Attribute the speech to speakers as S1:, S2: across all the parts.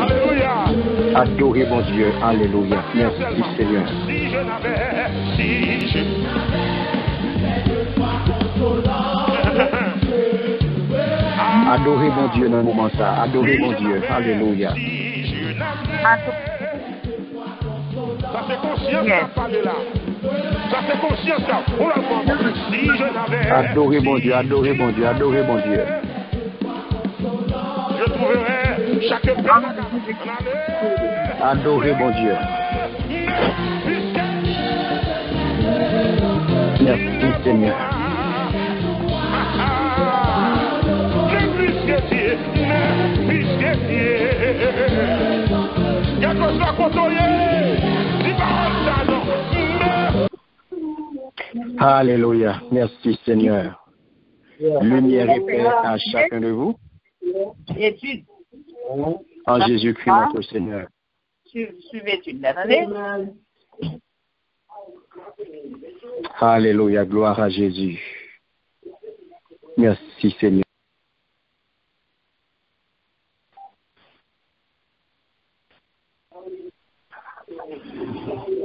S1: Alléluia.
S2: Adorez mon Dieu. Alléluia. Merci Seigneur. Adorez mon Dieu dans le moment ça. Adorez mon Dieu. Alléluia.
S1: Ça fait conscience qu'à parler là. Ça fait conscience qu'à pour la fois. Si je n'avais.
S2: Adorez mon Dieu. Adorez mon Dieu. Adorez mon Dieu.
S1: Je trouverai chaque peine.
S2: Adorez mon Dieu. Merci Seigneur. Alléluia. Merci Seigneur. Lumière et paix à chacun de vous.
S3: Étude.
S2: En Jésus-Christ notre Seigneur.
S3: Suivez étude là, attendez.
S2: Alléluia. Gloire à Jésus. Merci Seigneur.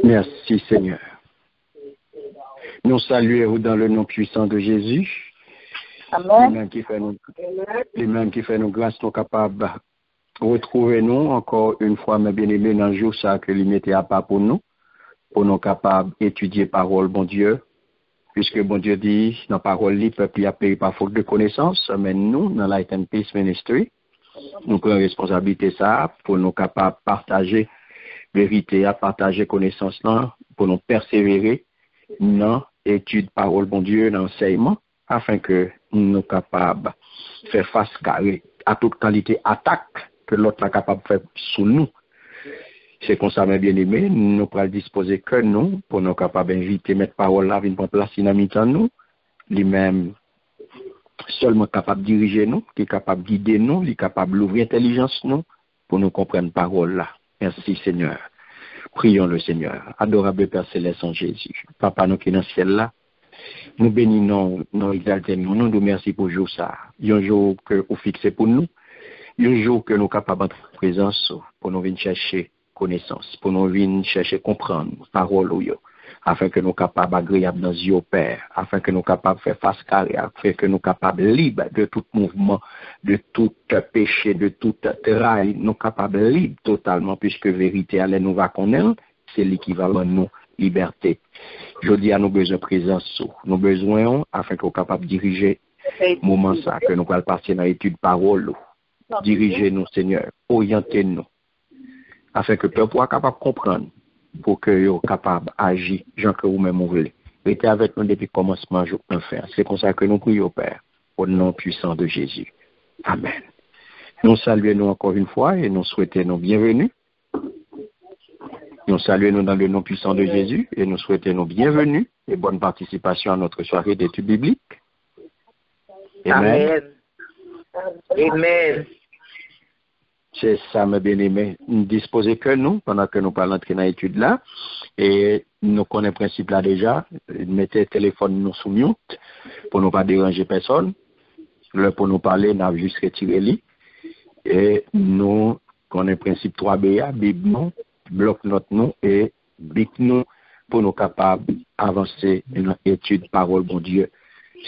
S2: Merci Seigneur. Nous saluons dans le nom puissant de Jésus.
S3: Amen.
S2: Les mêmes qui fait nous grâce, nous capables de retrouver nous encore une fois, mes bien-aimés, dans le jour ça que lui mettait à part pour nous capables d'étudier parole, bon Dieu. Puisque bon Dieu dit, dans parole, le peuple a payé par faute de connaissance, mais nous, dans Light and Peace Ministry, nous prenons responsabilité ça pour nous capables de partager vérité, à partager connaissance là, pour nous persévérer dans l'étude parole, bon Dieu, dans l'enseignement, afin que nous soyons capables de faire face carré à toute qualité attaque que l'autre est capable de faire sous nous. C'est comme ça, mes bien-aimés, nous pourrons disposer que nous, pour nous capables d'inviter, mettre parole là, venir prendre place dans nous, lui-même seulement capable de diriger nous, qui est capable de guider nous, qui est capable d'ouvrir l'intelligence nous, pour nous comprendre parole là. Merci Seigneur. Prions le Seigneur. Adorable Père Céleste en Jésus. Papa, nous qui dans le ciel là, nous bénissons, nous exaltons, nous nous remercions pour jour ça. Un jour que vous fixez pour nous, un jour que nous sommes capables d'entrer en présence pour nous venir chercher connaissance, pour nous venir chercher comprendre parole ou yo, afin que nous soyons capables agréables dans yeux Père, afin que nous soyons capables de faire face carré, afin que nous soyons capables libres de tout mouvement, de tout péché, de tout trahi, nous sommes capables libres totalement, puisque vérité allait nous va connaître, c'est l'équivalent de nous liberté. Je dis à nous besoin de présence, nous besoin afin que nous soyons capables de diriger le moment ça, que nous allons passer dans l'étude parole. Dirigez-nous, Seigneur, orientez-nous, afin que le peuple soit capable de comprendre, pour que vous soyez capable d'agir, Jean que vous-même vous voulez. Restez avec nous depuis le commencement, je peux faire. C'est comme ça que nous prions, Père, au nom puissant de Jésus. Amen. Nous saluons encore une fois et nous souhaitons nous bienvenue. Nous saluons dans le nom puissant de Jésus et nous souhaitons nous bienvenue et bonne participation à notre soirée d'études bibliques. Amen.
S3: Amen.
S2: C'est ça, mes bien-aimés. Disposez que nous, pendant que nous parlons de l'étude là, et nous connaissons le principe là déjà, mettez le téléphone nous sous mute pour ne pas déranger personne. Là, pour nous parler, nous avons juste retiré lui. Et nous connaissons le principe 3BA, Bible nous, bloc note nous et Bible nous pour nous capables d'avancer dans l'étude parole, bon Dieu.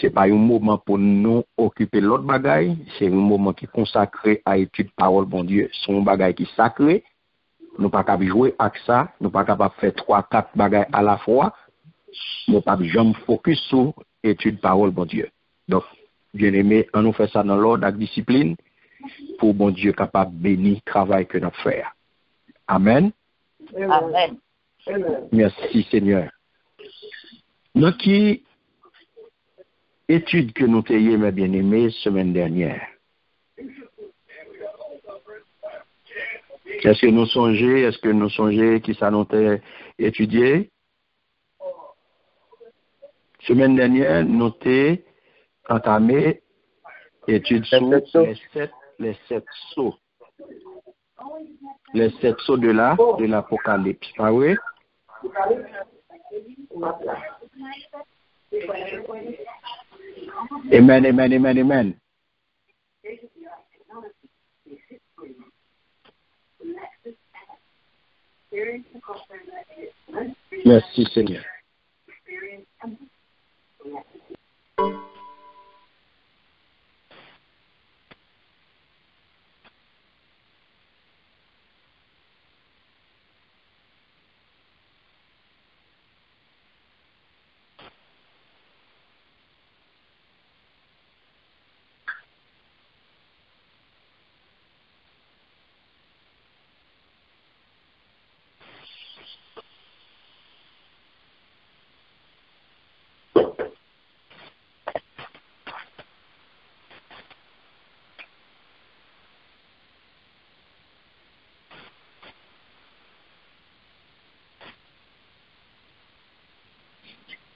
S2: C'est pas un moment pour nous occuper l'autre bagaille, c'est un moment qui est consacré à l'étude parole, bon Dieu. C'est un bagaille qui est sacré. Nous pas capable jouer avec ça, nous pas capable faire 3-4 bagailles à la fois. Nous pas jamais focus sur l'étude parole, bon Dieu. Donc, bien aimé, on nous fait ça dans l'ordre avec discipline pour bon Dieu capable de bénir le travail que nous faisons. Amen.
S3: Amen.
S2: Merci Seigneur. Donc, qui étude que nous ayons, mes bien-aimés, semaine dernière. Est-ce que nous songeons qui ça nous a étudié? Semaine dernière, nous avons entamé l'étude sur les sept sceaux. Les 7 sceaux de l'Apocalypse. Ah oui? Amen, amen, amen, amen. Merci Seigneur.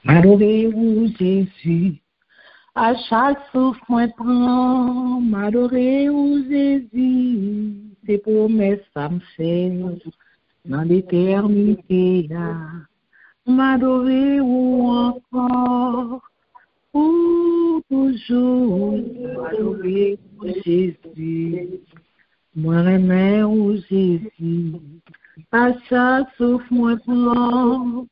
S4: M'adorez-vous, Jésus, à chaque souffle, moi prends. M'adorez-vous, Jésus, tes promesses, ça me fait dans l'éternité. M'adorez-vous encore, pour toujours. M'adorez-vous, Jésus, moi aimez-vous, Jésus, à chaque souffle, moi prends.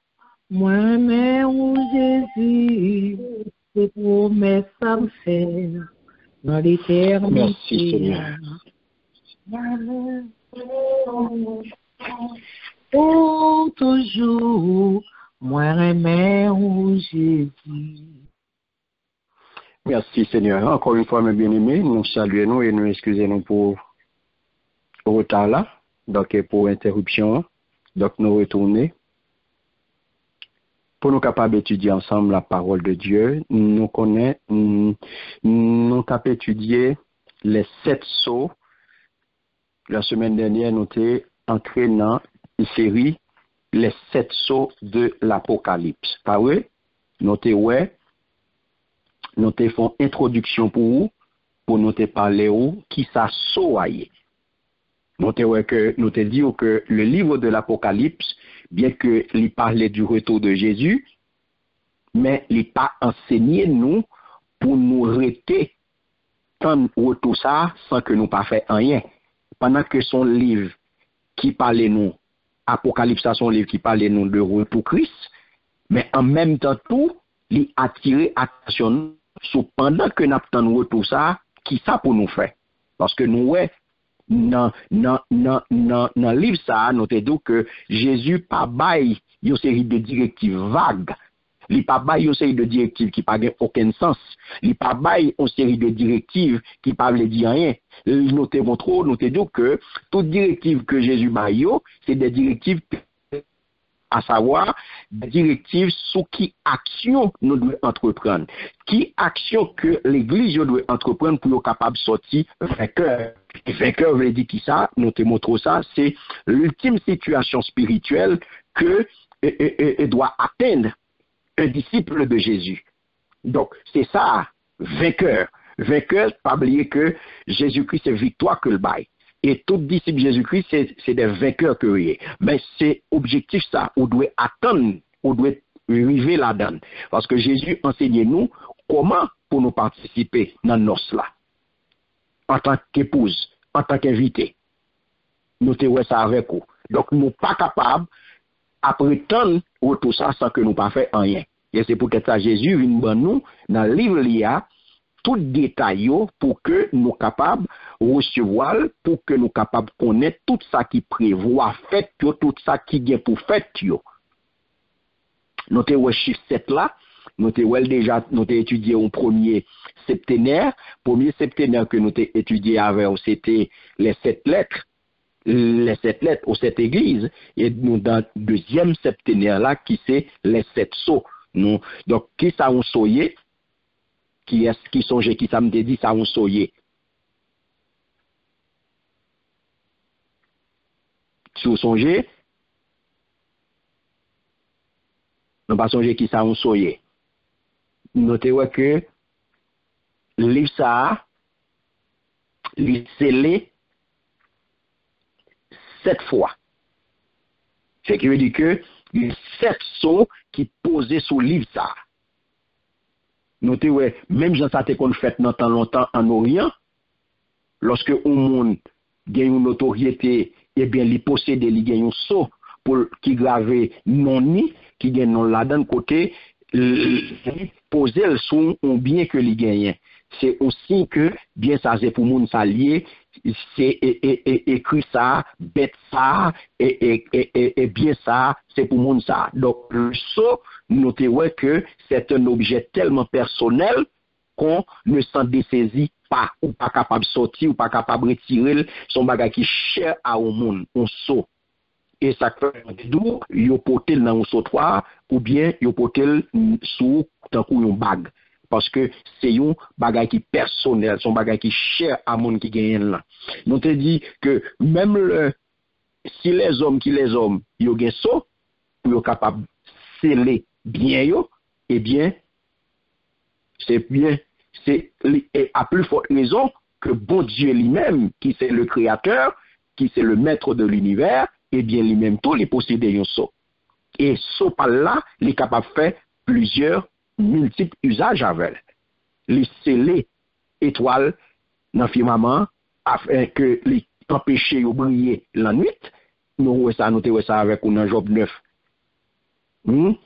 S4: Moi, mais où Jésus, tes promesses ça me fait dans l'éternité.
S2: Merci Seigneur.
S4: Pour toujours, moi, mais où Jésus.
S2: Merci Seigneur. Encore une fois, mes bien-aimés, nous saluons et nous excusons pour le retard là, donc pour interruption. Donc nous retournons. Pour nous capables d'étudier ensemble la parole de Dieu, nous capables d'étudier les 7 sceaux. La semaine dernière, nous étions entrés dans une série, les 7 sceaux de l'Apocalypse. Pas vrai? Nous avons fait une introduction pour nous parler qui ça sceau aille. Nous avons dit que le livre de l'Apocalypse, bien que il parlait du retour de Jésus, mais il n'a pas enseigné nous pour nous arrêter quand retour ça sans que nous pas fait rien. Pendant que son livre qui parlait nous, Apocalypse, son livre qui parlait nous de retour Christ, mais en même temps tout, il a attiré attention sur pendant que nous attendons retour ça, qui ça pour nous faire? Parce que nous, dans le livre ça, nous te dit que Jésus pas bail une série de directives vagues. Il pas bail une série de directives qui pas aucun sens. Il pas bail une série de directives qui pas veut dire rien. Nous te montrons, nous te dit que toute directive que Jésus bail, c'est des directives, à savoir des directives sur qui action nous devons entreprendre. Qui action que l'Église doit entreprendre pour être capable de sortir vainqueur. Vainqueur veut dire qui ça, nous te montrons ça, c'est l'ultime situation spirituelle que doit atteindre un disciple de Jésus. Donc, c'est ça, vainqueur. Vainqueur, pas oublier que Jésus-Christ, c'est victoire que le bail. Et tout disciple de Jésus-Christ, c'est des vainqueurs que vous mais c'est objectif ça, on doit attendre, on doit arriver là-dedans. Parce que Jésus enseigne nous comment pour nous participer dans nos là. En tant qu'épouse, en tant qu'invité. Nous te ouais ça avec vous. Donc, nous pas capables, après tant tout ça, sans que nous pas fait rien. Et c'est pour que ça, Jésus vient nous, dans le livre, il y a tout détail pour que nous capables recevoir, pour que nous capables connaître tout ça qui prévoit fait, tout ça qui vient pour fait. Nous te chiffre 7 là, nous te déjà, nous te étudié au premier septénaire. Premier septénaire que nous te étudié avec, c'était les 7 lettres. Les 7 lettres aux 7 églises. Et nous, dans le deuxième septénaire là, qui c'est les 7 sceaux. Nous, donc, qui ça ont soyé? Qui est-ce qui songe, qui ça me dit, ça ont soyé? Si vous songez, nous pas songer qui ça ont soyé. Notez que le livre ça, il scellé 7 fois. Ce qui veut dire que il y a 7 sons qui posaient sur le livre ça. Notez même Jean ça qu'on fait dans tant longtemps en Orient, lorsque un monde gagne une autorité, eh bien il possède, il gagne un sceau pour qui gravé non ni qui gagne non là d'un côté poser le son on bien que li gagne. C'est aussi que bien ça c'est pour moun s'allier c'est écrit ça bête ça et bien ça c'est pour moun ça. Donc le saut notez ouais que c'est un objet tellement personnel qu'on ne s'en dessaisit pas ou pas capable de sortir ou pas capable de retirer son bagage qui cher à au monde on saut. Et ça fait d'où yo potel dans un sautoir ou bien yo potel sous tant qu'on bague parce que c'est un bagage qui personnel, son bagage qui cher à monde qui gagne là. Nous te dit que même si les hommes yo gen so pour yo capable sceller bien yo et bien c'est à plus forte raison que bon Dieu lui-même qui c'est le créateur, qui c'est le maître de l'univers et bien lui-même tout les posséder un so. Et so par là, il est capable de faire plusieurs multiples usages avec les sceller étoiles dans le firmament afin que les empêcher de briller la nuit. Nous ça avec dans Job 9. Nous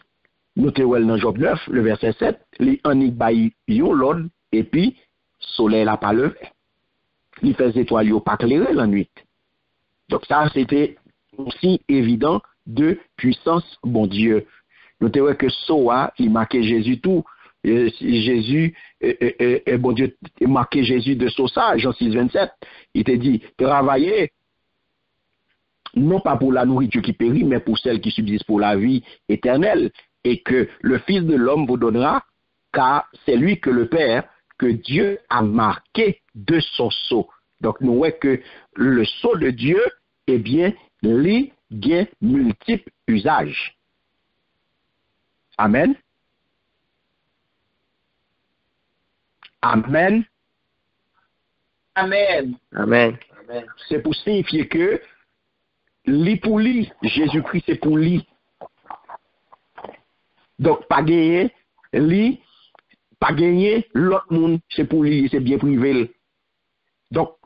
S2: dans Job 9, le verset 7, les anik bay yon l'ordre et puis soleil la pas levé. Il fait étoiles yo pas éclairer la nuit. Donc ça c'était aussi évident de puissance bon Dieu. Notez que Soa, il marquait Jésus tout. Jésus, bon Dieu, il marquait Jésus de ça, Jean 6, 27. Il te dit, travaillez, non pas pour la nourriture qui périt, mais pour celle qui subsiste pour la vie éternelle. Et que le Fils de l'homme vous donnera, car c'est lui que le Père, que Dieu a marqué de son sceau. Donc, nous voyons que le sceau de Dieu, eh bien, les gain multiples usages. Amen. Amen.
S3: Amen.
S4: Amen.
S2: C'est pour signifier que li pour lui, Jésus-Christ c'est pour lui. Donc pas gagner li, pas gagner l'autre monde, c'est pour lui, c'est bien privé. Donc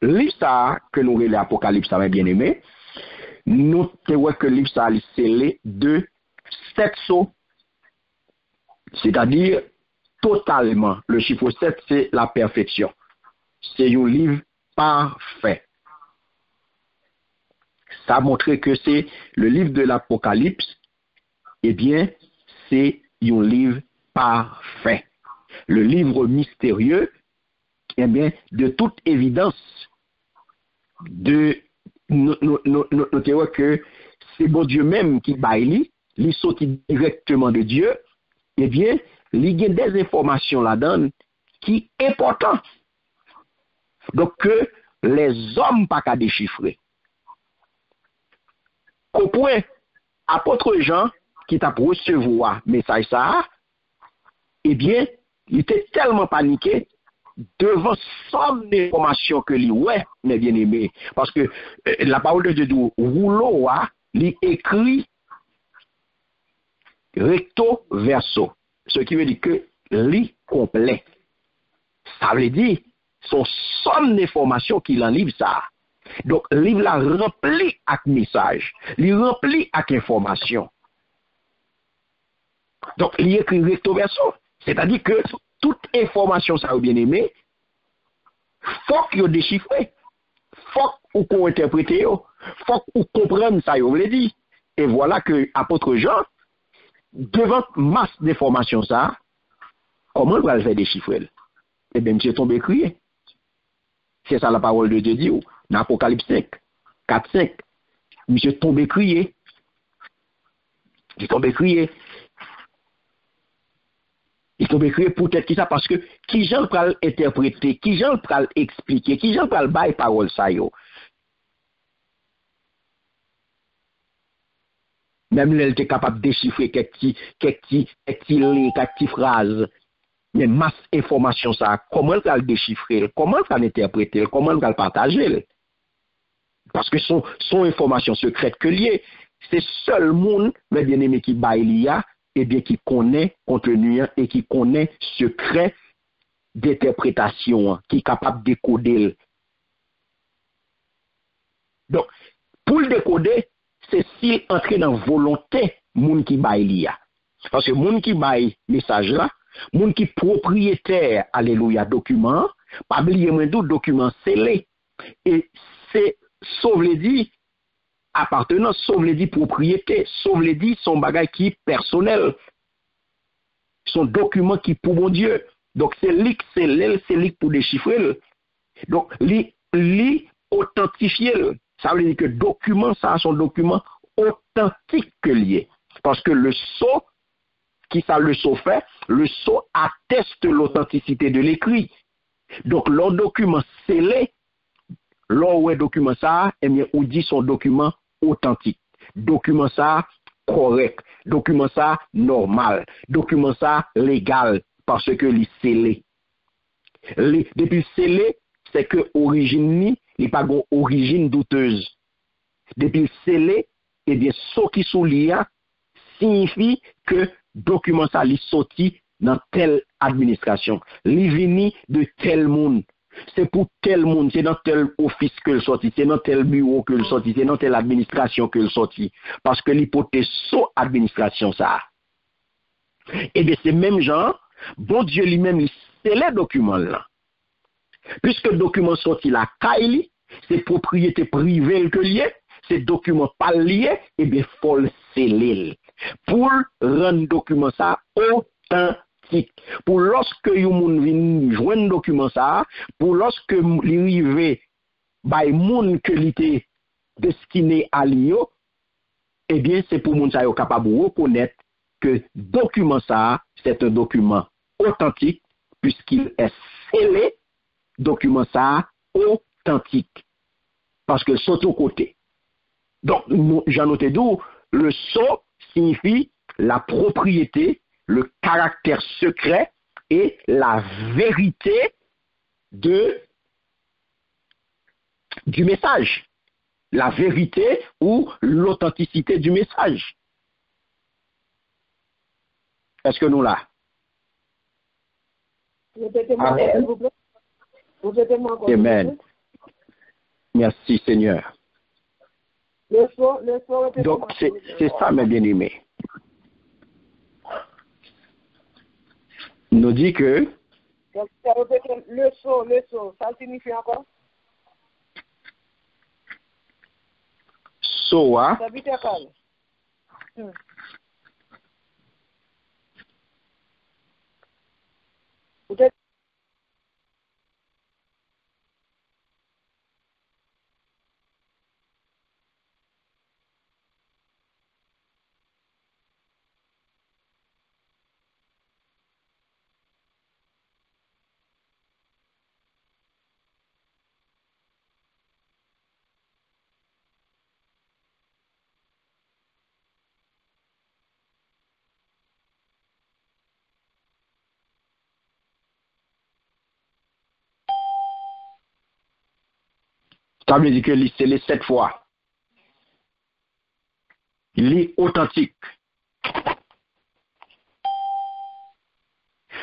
S2: livre ça que nous relève l'Apocalypse, ça va bien aimé. Nous te voit que livre ça est scellé de 7 sceaux. C'est-à-dire totalement. Le chiffre 7 c'est la perfection. C'est un livre parfait. Ça montre que c'est le livre de l'Apocalypse. Eh bien, c'est un livre parfait. Le livre mystérieux, eh bien, de toute évidence, notez que c'est bon Dieu même qui baille, il sorti directement de Dieu, eh bien, il y a des informations là-dedans qui sont importantes. Donc, que les hommes pas qu'à déchiffrer. Au point, apôtre Jean, qui t'a recevoir message ça, eh bien, il était tellement paniqué devant somme d'informations que lui, ouais, mes bien-aimés. Parce que la parole de Dieu dit, rouleau, il écrit recto verso. Ce qui veut dire que lui complet. Ça veut dire, son somme d'informations qu'il en livre ça. Donc, le livre là rempli avec message, il rempli avec information. Donc, il écrit recto verso. C'est-à-dire que toute information, ça vous bien aimé, faut que vous déchiffrez. Faut que vous interprétez. Faut que vous compreniez ça, vous voulez dire. Et voilà que apôtre Jean, devant masse d'informations, ça, comment on va le faire déchiffrer? Eh bien, monsieur tombé crié. C'est ça la parole de Dieu dit, dans Apocalypse 5, 4, 5. Monsieur tombé crié. Il tombé crié. Il tombe écrit peut-être qui ça parce que qui j'en pral interpréter, qui j'en pral expliquer, qui j'en pral bailler parole ça yo. Même elle était capable de déchiffrer quelques petites phrases. Mais masse information ça, comment elle va le déchiffrer, comment elle va l'interpréter, comment elle va le partager. Parce que son information secrète que liée, c'est seul monde, mes bien-aimés, qui baille l'IA, et bien qui connaît contenu et qui connaît secret d'interprétation, qui est capable de décoder. Donc, pour le décoder,
S5: c'est s'il entre dans volonté moun qui bail liya. Parce que moun qui bail message là, moun qui propriétaire, alléluia, document, pas oublier moins tout document scellé. Et c'est sauve les dit appartenance, sauve les dit propriété, sauve les dit son bagage qui personnel. Son document qui pour mon Dieu. Donc c'est lui pour déchiffrer. Donc lui authentifier. Ça veut dire que document ça son document authentique que lié. Parce que le sceau qui ça le sceau fait, le sceau atteste l'authenticité de l'écrit. Donc leur document scellé, leur document ça, eh bien on dit son document authentique. Document ça correct, document ça normal, document ça légal parce que les scellé. Depuis scellé, c'est que origine ni pas gon origine douteuse. Depuis scellé, eh bien ce qui sous lia signifie que document ça li sorti dans telle administration, li vini de tel monde. C'est pour tel monde, c'est dans tel office que le sorti, c'est dans tel bureau que le sorti, c'est dans telle administration que le sorti. Parce que l'hypothèse so administration ça. Et bien c'est même genre, bon Dieu lui-même, c'est les documents là. Puisque le document sorti la caille, c'est propriété privée que lié, c'est document pas lié, et bien faut le sceller. Pour rendre document ça authentique. Pour lorsque yon moun vin joindre document ça, pour lorsque li rive bay moun que li te destiné à l'io, eh bien c'est pour moun sa yo capable reconnaître que document ça, c'est un document authentique puisqu'il est scellé, document ça authentique. Parce que c'est au côté. Donc, j'en noté d'où le sceau signifie la propriété, le caractère secret et la vérité du message. La vérité ou l'authenticité du message. Est-ce que nous là? Amen. Merci Seigneur. Donc c'est ça mes bien-aimés. Nous dit que
S6: le saut, ça signifie encore?
S5: Soa. Ça veut dire que c'est les 7 fois. Il est authentique.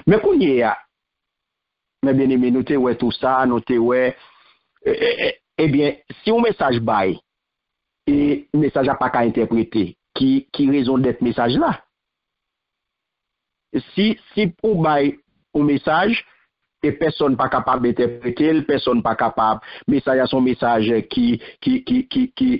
S5: Mais quand il y a, mes bien-aimés, notez ouais tout ça, notez ouais, eh bien, si un message bail, et le message n'a pas qu'à interpréter, qui raison d'être message là? Si pour bail un message, et personne pas capable d'interpréter, personne pas capable, message à son message qui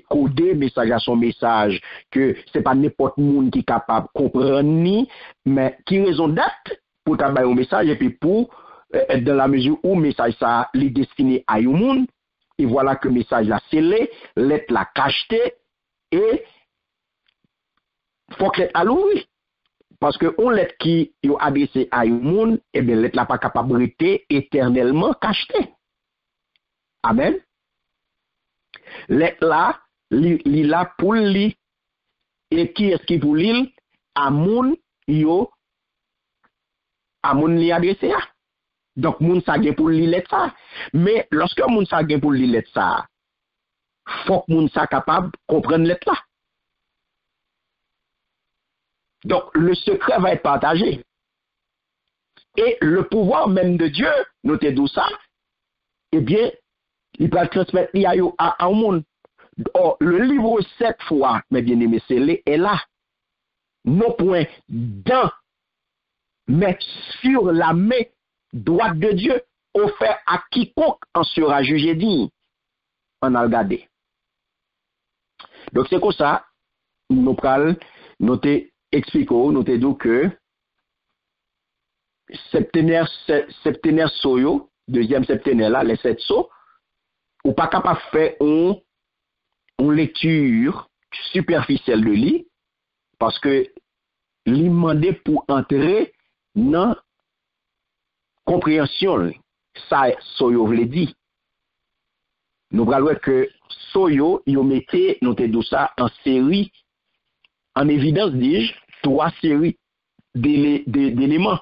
S5: codé, message à son message que c'est pas n'importe monde qui capable comprendre ni, mais qui raison d'être pour travailler un message et puis pour dans la mesure où message ça est destiné à un monde, et voilà que message là scellé, lettre la cacheté et faut que l'être à l'ouvrir. Parce que on lettre qui est adressé à un monde, et bien lettre là pas capable de rester éternellement cacheté. Amen. Lettre là, li là pour lui. Et qui est-ce qui pour lui? À moun yo, à moun li adressé à. Donc moun sa gen pour li lettre ça. Mais lorsque moun sa gen pour li lettre ça, faut que moun sa capable comprendre lettre là. Donc, le secret va être partagé. Et le pouvoir même de Dieu, notez d'où ça, eh bien, il va transmettre à un monde. Or, le livre 7 fois, mes bien-aimés, scellé est là. Non point dans, mais sur la main droite de Dieu, offert à quiconque en sera jugé digne. On a regardé. Donc, c'est comme ça, nous pral, nous expliquons, nous te disons que septénaire soyo, deuxième septénaire là, les 7 sauts, ou pas capable de faire une lecture superficielle de lui, parce que lui demandé pour entrer dans compréhension, ça soyo veut dire. Nous voyons que soyo, ils mettaient, nous te disons ça, en série, en évidence, dis-je, 3 séries d'éléments.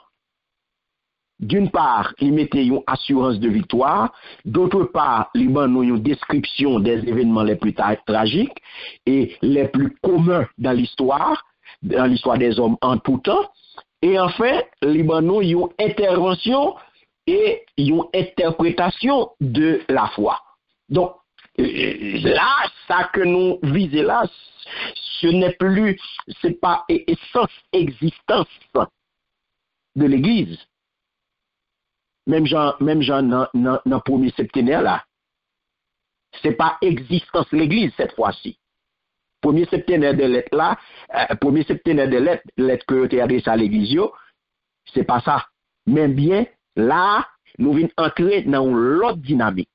S5: D'une part, ils mettaient une assurance de victoire. D'autre part, ils donnent une description des événements les plus tragiques et les plus communs dans l'histoire des hommes en tout temps. Et enfin, ils donnent une intervention et une interprétation de la foi. Donc, là, ça que nous visons là, ce n'est plus, c'est pas essence, existence de l'Église. Même genre dans le premier septénaire là, c'est pas existence de l'Église cette fois-ci. Premier septénaire de lettres là, premier septénaire de lettres que tu as adressé à l'Église, c'est pas ça. Mais bien là, nous venons entrer dans l'autre dynamique.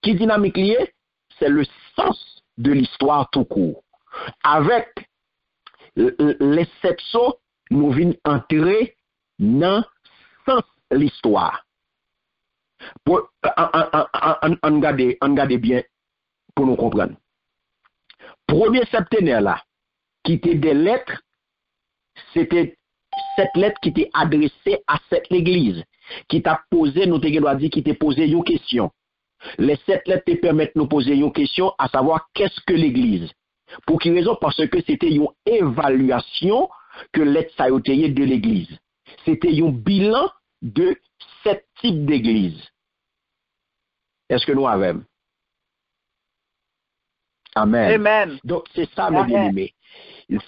S5: Qui dynamique liée? C'est le sens de l'histoire tout court. Avec les 7 sauts, nous venons entrer dans le sens de l'histoire. On regarde bien pour nous comprendre. Premier septénaire là, qui était des lettres, c'était cette lettre qui était adressée à cette église, qui t'a posé, nous t'avons dit, qui t'a posé une question. Les 7 lettres te permettent de nous poser une question, à savoir qu'est-ce que l'église. Pour quelle raison? Parce que c'était une évaluation que lettre ça a été de l'église. C'était un bilan de 7 types d'églises. Est-ce que nous avons? Amen.
S3: Amen.
S5: Donc, c'est ça, mes bien-aimés.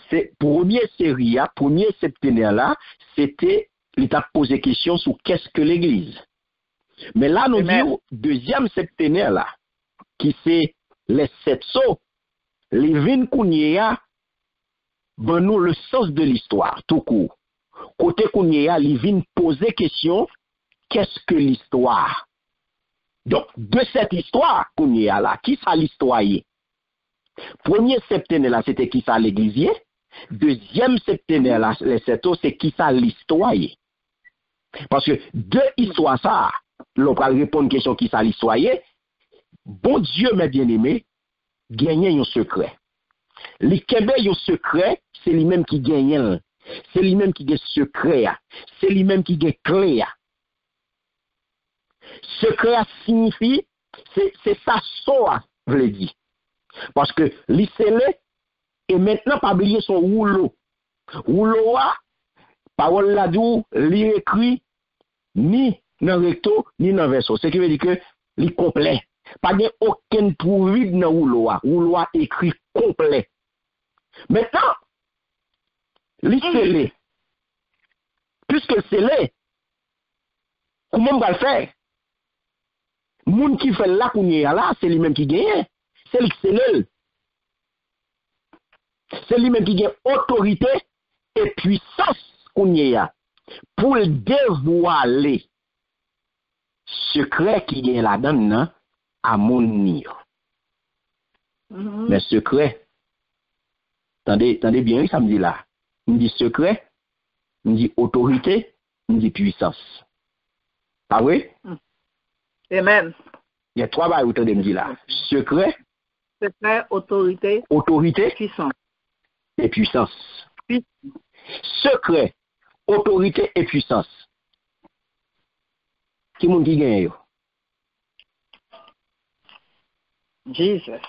S5: C'est première série, premier septénaire là, c'était, il t'a posé question sur qu'est-ce que l'église. Mais là, nous disons, deuxième septénaire là, qui c'est les 7 sauts, les 20 Kounia, ben nous le sens de l'histoire, tout court. Côté Kounia, les 20 poser question, qu'est-ce que l'histoire? Donc, de cette histoire Kounia là, qui ça l'histoire? Premier septénaire là, c'était qui ça l'église? Deuxième septénaire là, les 7 sauts, c'est qui ça l'histoire? Parce que deux histoires ça, l'on va répondre à une question qui ça l'histoire. Bon Dieu, mes bien-aimés, gagne un secret. Les Québec, un secret, c'est lui-même qui gagne. C'est lui-même qui gagne secret. C'est lui-même qui gagne clé. Secret signifie, c'est ça, ça, je l'ai dit. Parce que l'ICL est maintenant pas oublier son rouleau. Rouleau, parole là d'où, l'écrit, ni dans le recto, ni dans le verso. Ce qui veut dire que il est complet. Pas de aucun trou vide dans le rouleau. Rouleau écrit complet. Maintenant, l'ICL, puisque c'est là, comment on va le faire? Moun qui fait là, c'est lui-même qui gagne. C'est l'ICL. C'est lui-même qui gagne autorité et puissance qu'on y a pour le dévoiler secret qui gagne là-dedans à mon nier. Mais secret, attendez bien, ça me dit là. On dit secret, on dit autorité, on dit puissance. Ah oui?
S3: Amen.
S5: Il y a 3 bails où tu me dis là. Secret,
S3: autorité, puissance.
S5: Et puissance. Secret, autorité et puissance. Qui moun qui gagne yo?
S3: Jesus.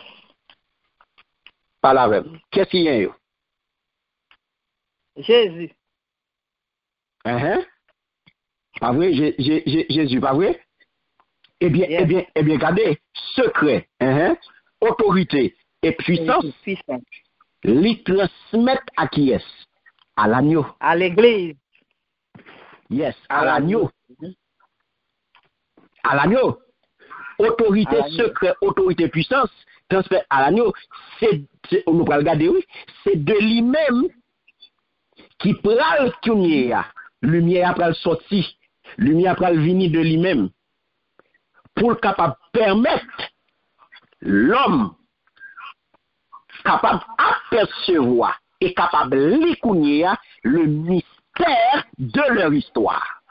S5: Pas la même. Qu'est-ce qui gagne yo?
S3: Jésus.
S5: Pas vrai? Jésus, pas vrai? Eh bien, regardez, secret, autorité et puissance, les transmettre à qui est? À l'agneau.
S3: À l'église.
S5: Yes, à l'agneau. À l'agneau. Autorité secrète, autorité puissance, transfert à l'agneau. On va regarder, oui. C'est de lui-même qui prend le lumière. Lumière après le sorti. Lumière après le venir de lui-même. Pour capable permettre l'homme capable d'apercevoir et capable d'écouter le mystère de leur histoire.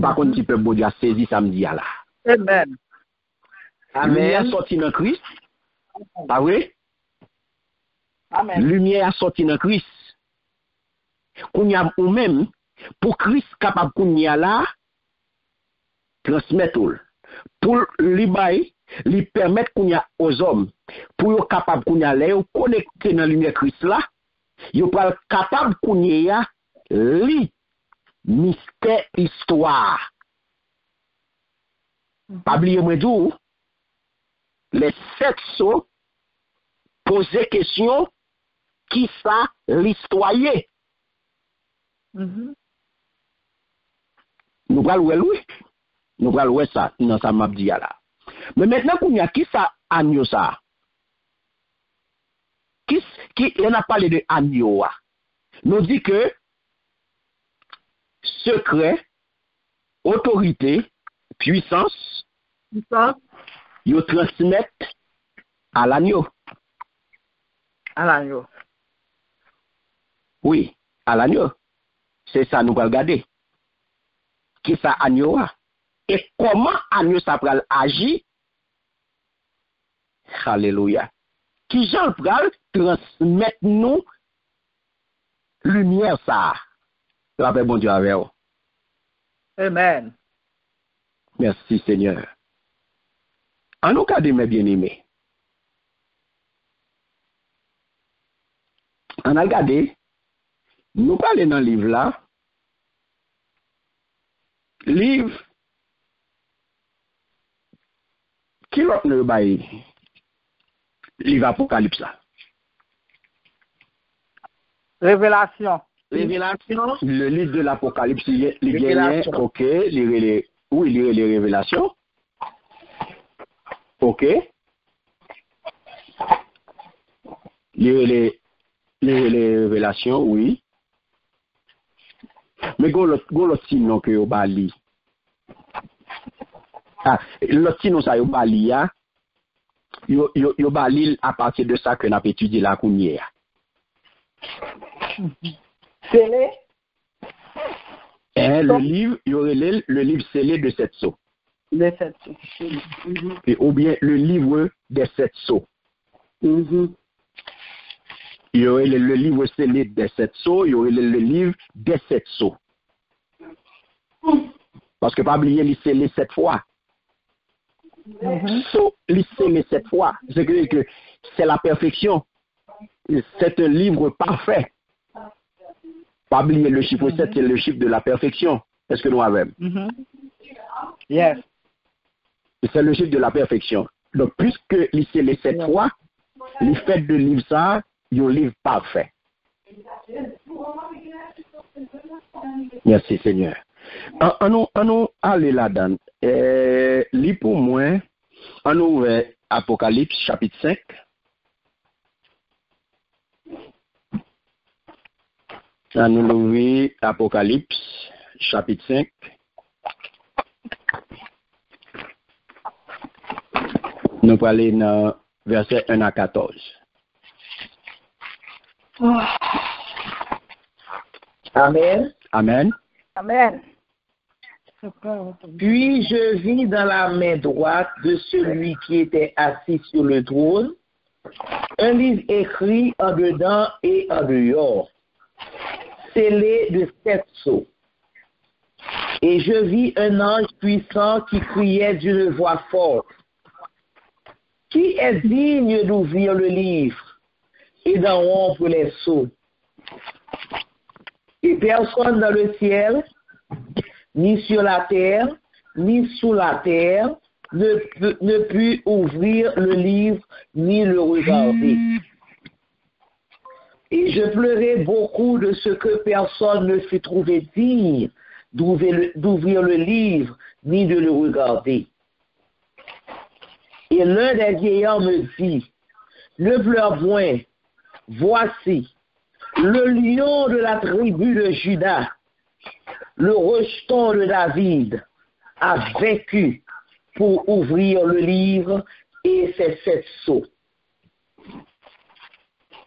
S5: Par contre, tu peux bon Dieu saisir samedi là.
S3: Amen.
S5: Lumière sorti dans Christ. Ah oui?
S3: Amen.
S5: Lumière a sorti dans Christ. Kounya ou même, pour Christ capable kounya là, transmettre pour lui permettre kounya aux hommes, pour yo capable kounya là, connecter dans la lumière Christ là, yo pas capable kounya li mystère histoire. Pas oublier moi tout, les 7 sceaux poser question qui ça l'histoire. Nous allons louer. Nous allons louer ça dans sa map là. Mais maintenant qu'on y a qui ça agneau ça? Qui on a parlé de agneau? Nous dit que secret, autorité, puissance, ils transmettent à l'agneau.
S3: À l'agneau.
S5: Oui, à l'agneau. C'est ça nous allons regarder. Qui ça agneau? Et comment agneau ça pral agir? Alléluia. Qui Jean pral transmettre nous lumière ça. La paix bon Dieu avec vous.
S3: Amen.
S5: Merci Seigneur. En nous cas de mes bien-aimés. On a regardé, nous parlons dans le livre là. Livre qui l'autre ne baille. Livre Apocalypse.
S3: Révélation.
S5: Révélation. Le livre de l'Apocalypse, il vient, ok, lire les révélations. Ok. Lire les révélations, oui. Mais go l'autre sinon que yo bali. Ah, l'autre sinon ça yo bali ya. Yo bali à partir de ça que n'a étudié la counière.
S3: Scellé.
S5: Le livre, il y aurait le livre scellé de 7 sceaux.
S3: De 7 sceaux.
S5: Et ou bien le livre des 7 sceaux. Il y aurait le livre scellé des 7 sceaux, il y aurait le livre des 7 sceaux. Parce que pas oublier, il scellé 7 fois. So, il scellé 7 fois. C'est que c'est la perfection. C'est un livre parfait. Pas oublier le chiffre 7, c'est le chiffre de la perfection. Est-ce que nous avons?
S3: Yes.
S5: C'est le chiffre de la perfection. Donc, puisque il scellé 7 fois, il fait de livre ça, il un livre parfait. Merci Seigneur. En nous aller là-dedans. Lis pour moi, en nous Apocalypse chapitre 5. En nous ouvrir Apocalypse chapitre 5. Nous allons aller dans verset 1 à 14.
S4: Amen.
S5: Amen.
S3: Amen.
S4: Puis je vis dans la main droite de celui qui était assis sur le trône un livre écrit en dedans et en dehors, scellé de 7 sceaux. Et je vis un ange puissant qui criait d'une voix forte: Qui est digne d'ouvrir le livre et d'en rompre les sceaux? Et personne dans le ciel, ni sur la terre, ni sous la terre, ne put ouvrir le livre ni le regarder. Et je pleurais beaucoup de ce que personne ne fut trouvé digne d'ouvrir le livre ni de le regarder. Et l'un des vieillards me dit, ne pleure point, voici, le lion de la tribu de Juda, le rejeton de David, a vaincu pour ouvrir le livre et ses 7 sceaux.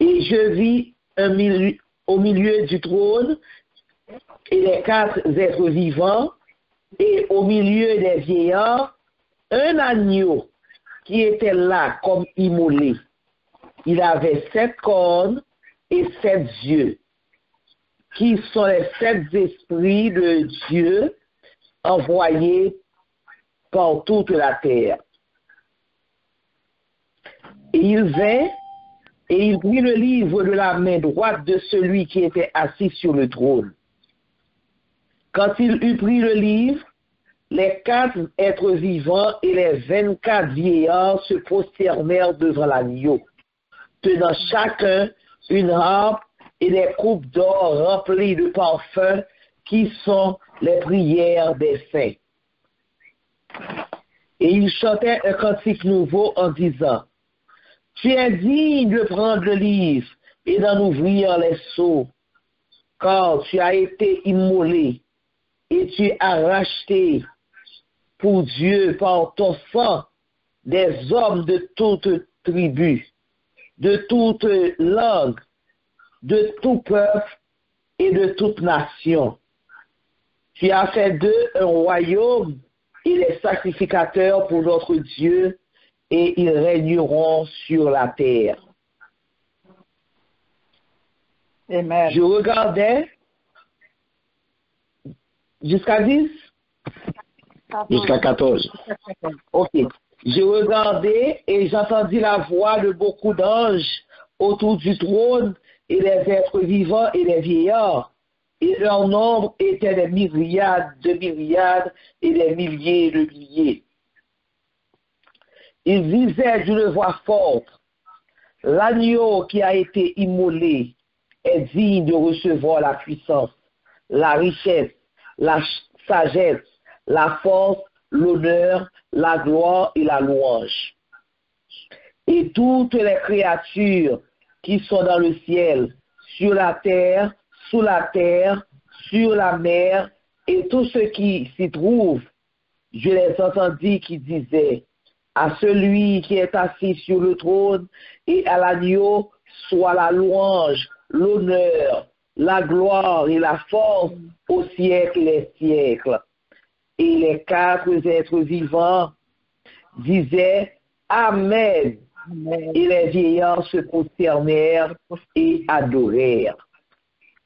S4: Et je vis au milieu du trône et les 4 êtres vivants, et au milieu des vieillards, un agneau qui était là comme immolé. Il avait 7 cornes et 7 yeux, qui sont les 7 esprits de Dieu envoyés par toute la terre. Et il vint et il prit le livre de la main droite de celui qui était assis sur le trône. Quand il eut pris le livre, les 4 êtres vivants et les 24 vieillards se prosternèrent devant l'agneau, tenant chacun une harpe et des coupes d'or remplies de parfums qui sont les prières des saints. Et ils chantaient un cantique nouveau en disant, « Tu es digne de prendre le livre et d'en ouvrir les sceaux, car tu as été immolé et tu as racheté pour Dieu par ton sang des hommes de toute tribu, de toute langue, de tout peuple et de toute nation. Tu as fait d'eux un royaume et des sacrificateurs pour notre Dieu, et ils régneront sur la terre. »
S3: Amen.
S4: Je regardais jusqu'à 10?
S5: Jusqu'à 14.
S4: Ok. Je regardais et j'entendis la voix de beaucoup d'anges autour du trône et des êtres vivants et des vieillards. Et leur nombre était des myriades de myriades et des milliers de milliers. Ils disaient d'une voix forte, « L'agneau qui a été immolé est digne de recevoir la puissance, la richesse, la sagesse, la force, l'honneur, la gloire et la louange. » Et toutes les créatures qui sont dans le ciel, sur la terre, sous la terre, sur la mer, et tout ce qui s'y trouve, je les entendis qui disaient, à celui qui est assis sur le trône et à l'agneau soit la louange, l'honneur, la gloire et la force au siècle des siècles. Et les 4 êtres vivants disaient Amen. Et les vieillards se prosternèrent et adorèrent.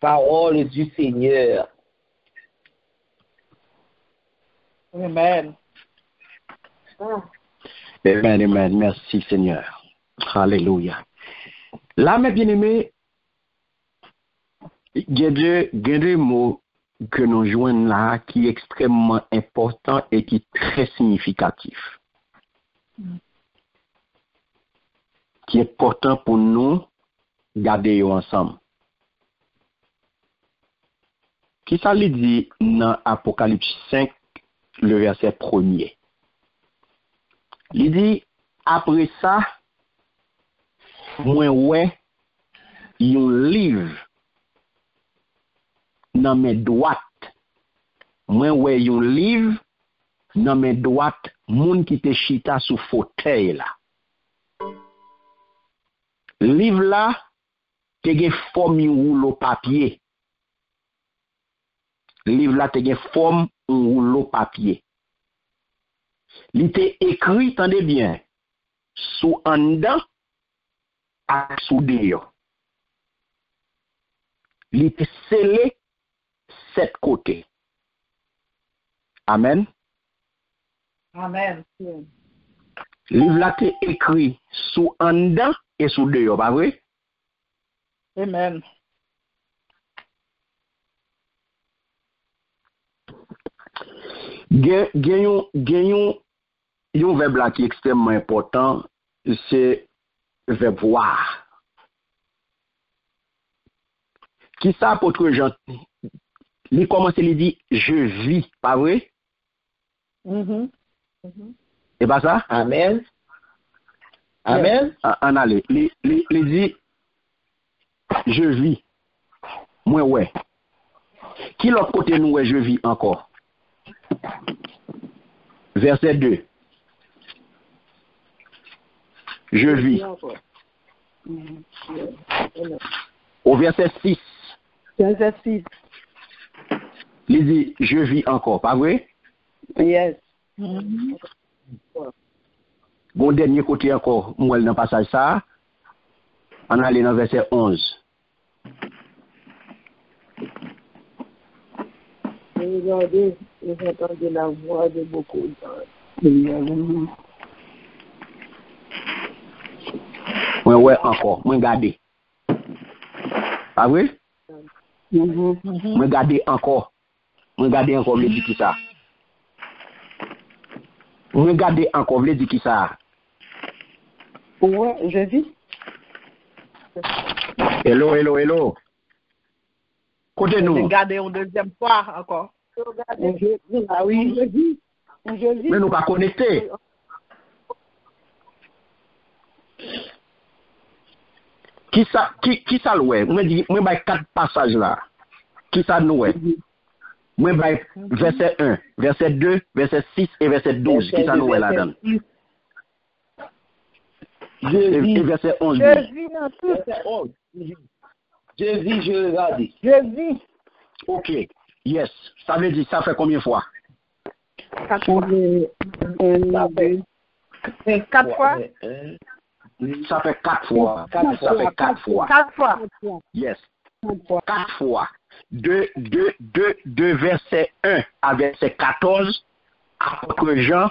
S4: Parole du Seigneur.
S3: Amen.
S5: Amen, amen. Merci Seigneur. Alléluia. Là, mes bien-aimés, il y a deux mots que nous joignons là qui est extrêmement important et qui est très significatif. Qui est important pour nous garder ensemble. Qui ça lui dit dans Apocalypse 5, le verset 1er? Il dit, après ça, moi ouais, un livre dans mes droites. Moi ouais, un livre dans mes droites, moun qui te chita sous fauteuil là. Livre là, te gen forme un rouleau papier. Livre là, te gen forme un rouleau papier. Il était écrit, tendez bien, sous en dedans et sous dehors. Il était scellé 7 côtés. Amen.
S3: Amen.
S5: Le livre là était écrit sous en dedans et sous dehors, pas vrai?
S3: Amen.
S5: Gagnons un verbe là qui est extrêmement important, c'est le verbe voir. Qui ça, apôtre Jean? Il commence, il dit, je vis, pas vrai? C'est pas ça?
S4: Amen. Amen.
S5: En allez, il dit, je vis. Moi, ouais. Qui l'autre côté nous, je vis encore? Verset 2. Je vis. Au verset 6.
S6: Verset 6.
S5: Il dit, je vis encore, pas vrai?
S6: Yes.
S5: Bon, dernier côté encore, moi, dans le passage ça, on allait dans verset 11.
S6: Regardez, vous entendez la voix de beaucoup de
S5: Ouais, encore, moi, regardez. Pas vrai? Moi, regardez encore. Moi, regardez encore, je dis qui ça. Moi, regardez encore, je dis qui ça.
S6: Ouais, je vis.
S5: Hello. Côté nous.
S3: Regardez une deuxième fois encore.
S6: Ah oui, je vis.
S5: Mais nous pas connectés. Qui ça loué? Moi dis moi bay 4 passages là. Qui ça nous est? Moi bay verset 1, verset 2, verset 6 et verset 12. Qui ça nous est là-dedans? Et verset 11.
S3: Je vis dans tout.
S4: Je vis, je regarde.
S3: Je vis.
S5: OK. Yes. Ça veut dire ça fait combien de fois?
S3: 4 fois. 4 fois.
S5: Ça fait 4 fois. Ça fait 4 fois.
S3: 4 fois.
S5: Yes. 4 fois. De verset 1 à verset 14, apôtre Jean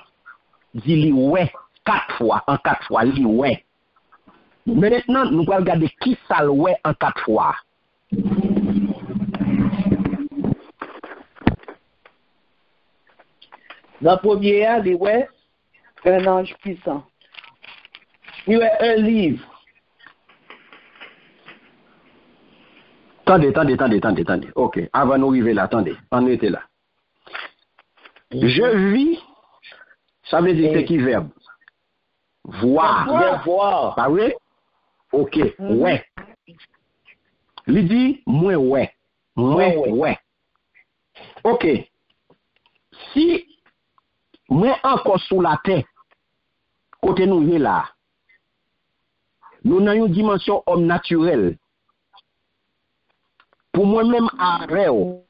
S5: dit li ouais 4 fois. En 4 fois, li ouais. Mais maintenant, nous allons regarder qui ça le ouais en 4 fois.
S4: Dans le premier, il y a
S6: un ange puissant.
S4: Il y a un livre.
S5: Attendez. OK. Avant nous arriver là, attendez. On était là. Je vis, ça veut dire c'est qui verbe? Voir. Pas vrai? OK. Ouais. Il dit, moi, ouais. Ouais. OK. Si moi encore sous la terre, côté nous est là, nous avons une dimension homme naturel. Pour moi-même, à Réo,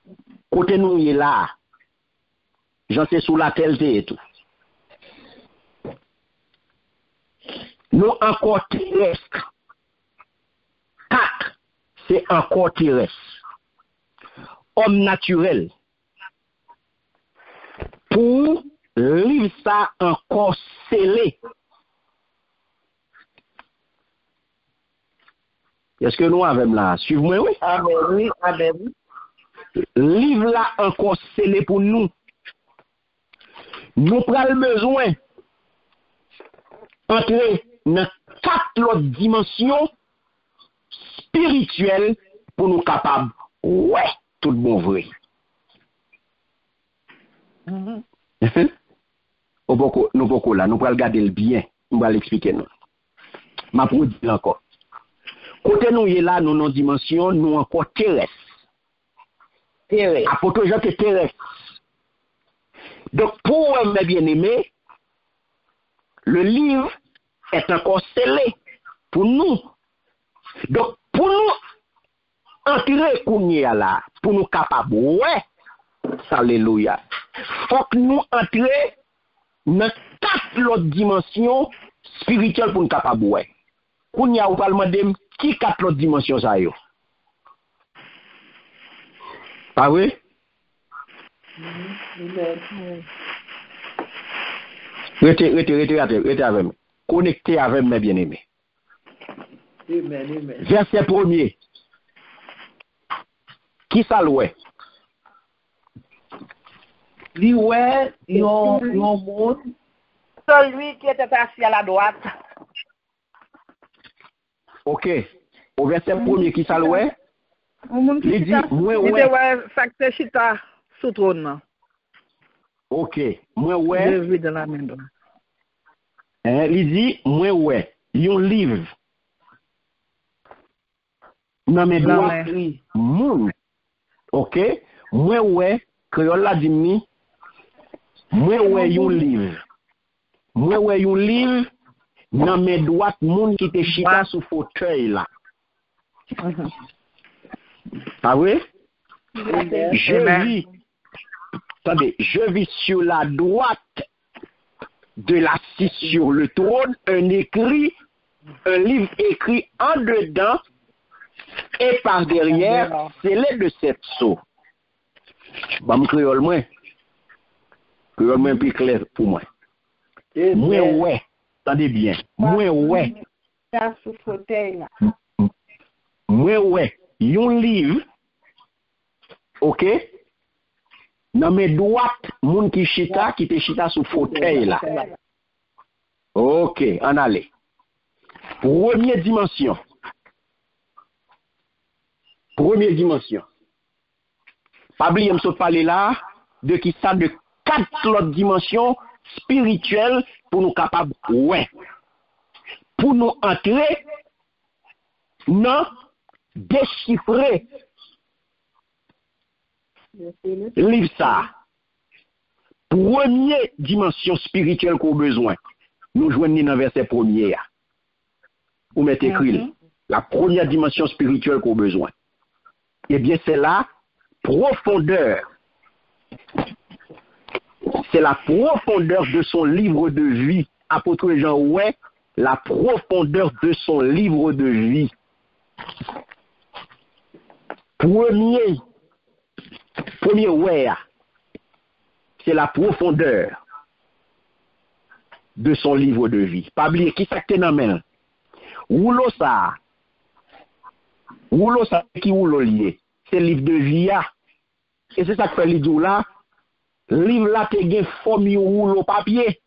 S5: côté nous est là, j'en sais sous la terre et tout. Nous encore terrestres. 4, c'est encore terrestre. Homme naturel. Pour lire ça encore scellé. Est-ce que nous avons là? Suivez-moi, oui?
S4: Amen.
S5: Livre là encore scellé pour nous. Nous prenons besoin d'entrer dans 4 autres dimensions spirituelles pour nous capables. Ouais, tout bon vrai. Nous beaucoup là, nous allons regarder le bien, nous allons l'expliquer nous. Ma pour dire encore. Côté nous est là, nous non dimension, nous encore terrestre. Apôtre Jean est terrestre. Donc pour mes bien-aimés, le livre est encore scellé pour nous. Donc pour nous entrer Kounia là, pour nous capables, ouais, alléluia. Faut que nous entrions dans 4 autres dimensions spirituelles pour nous capables, ouais. Kounia ou pas demander qui 4 autres dimensions ça yo? Pas vrai? Restez avec moi. Connectez avec mes bien-aimés.
S4: Amen.
S5: Verset 1er. Qui ça louait?
S4: Il y a un monde
S3: celui qui était assis à la droite.
S5: Ok. Au verset premier, qui ça l'ouest? Il dit, moi, ouais.
S3: Ça que chita sous trône.
S5: Ok. Moi, ouais.
S3: Je vis dans la main droite.
S5: Il dit, moi, ouais. Yon livre. Non, mais droit. Moun. Ok. Moi, ouais. Créole la dit mi. Moi, ouais, yon livre. Moi, ouais, yon livre. Non, mais droite, moun qui te chita sous fauteuil là. Ah oui? Je vis sur la droite de l'assis sur le trône un livre écrit en dedans et par derrière, scellé de 7 sceaux. Bon, créole moins plus clair pour moi. Moi, ouais, attendez bien. Moi, ouais. Moi, ouais, yon livre, ok, dans mes droites, moun qui te chita sous fauteuil là. Ok, en allez. Première dimension. Pas oublier me parler là de qui ça de 4 autres dimensions spirituelles pour nous capables, ouais, pour nous entrer, non, déchiffrer livre ça. Première dimension spirituelle qu'on a besoin. Nous joignons dans verset premier. Ou mettez écrit la première dimension spirituelle qu'on a besoin. Eh bien, c'est la profondeur. C'est la profondeur de son livre de vie. Apôtre Jean, ouais, la profondeur de son livre de vie. Premier ouais, c'est la profondeur de son livre de vie. Pas oublier qui ça que dans main. Rouleau ça qui rouleau lié. C'est le livre de vie. Et c'est ça que fait l'idou là. Livre là te gen forme rouleau papier.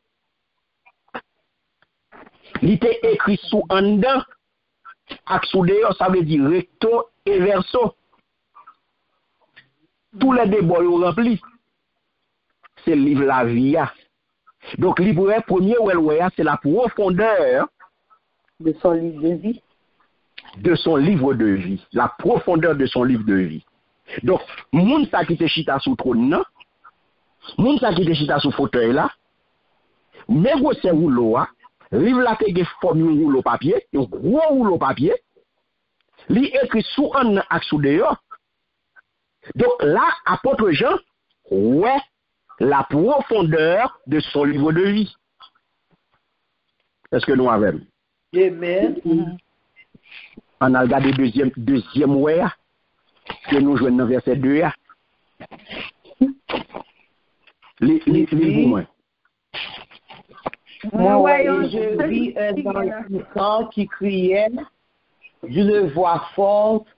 S5: Il était écrit sous en dedans. Ak sous dehors, ça veut dire recto et verso. Tous les débords sont remplis. C'est le livre la vie. Donc, le livre premier, c'est la profondeur
S6: de son livre de vie.
S5: De son livre de vie. La profondeur de son livre de vie. Donc, moun sa qui te chita sous trône, non? Moun sa qui te chita sous fauteuil là, mais vous c'est rouleau, livre là te gen forme rouleau papier, un gros rouleau papier, li écrit sous en ak sous dehors. Donc là, apôtre Jean, ouais, la profondeur de son livre de vie. Est-ce que nous avons?
S6: Amen.
S5: On a regardé deuxième ouais, que nous jouons dans verset 2.
S4: Moi, je vis un ange puissant qui criait d'une voix forte,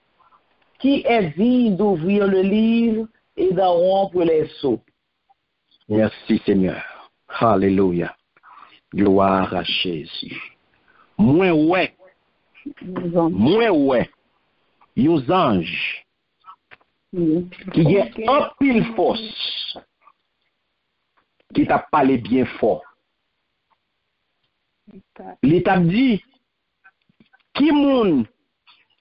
S4: qui est digne d'ouvrir le livre et d'en rompre les sceaux.
S5: Merci Seigneur. Alléluia. Gloire à Jésus. Moi ouais. Yon ange qui est en pile force, qui t'a parlé bien fort. L'État dit, qui moun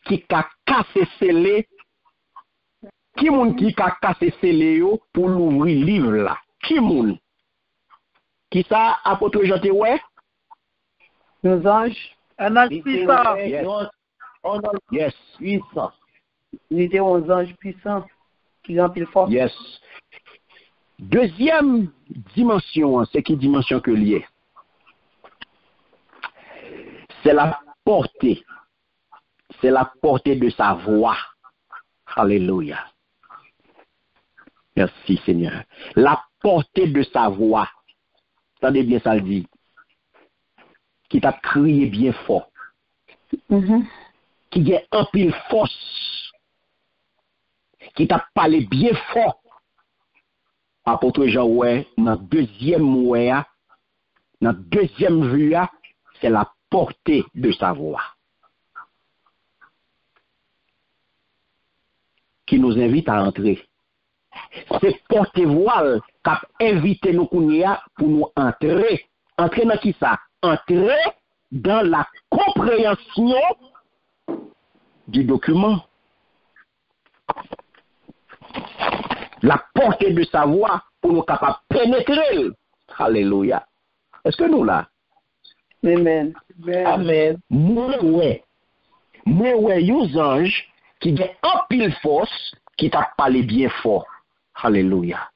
S5: qui a cassé scellé, qui moun qui a cassé scellé pour l'ouvrir livre là. Qui moun? Qui ça, apôtre Jean te ouais?
S6: Nos anges.
S3: Un ange puissant.
S5: Yes.
S6: Puissant. Il était aux anges puissants qui remplit force.
S5: Yes. Deuxième dimension, c'est qui dimension que lié? C'est la portée. C'est la portée de sa voix. Alléluia. Merci Seigneur. La portée de sa voix. Attendez bien ça le dit. Qui t'a crié bien fort. Qui a un pile force. Qui t'a parlé bien fort. Apôtre Jean, ouais, dans deuxième ouais, Notre deuxième vue, c'est la portée de sa voix. Qui nous invite à entrer. C'est porte-voile qui a invité nous pour nous entrer. Entrer dans qui ça? Entrer dans la compréhension du document. La portée de sa voix pour nous capables de pénétrer. Alléluia. Est-ce que nous là?
S6: Amen.
S4: Amen.
S5: Moi, ouais, yon ange qui a un pile force qui t'a parlé bien fort. Alléluia.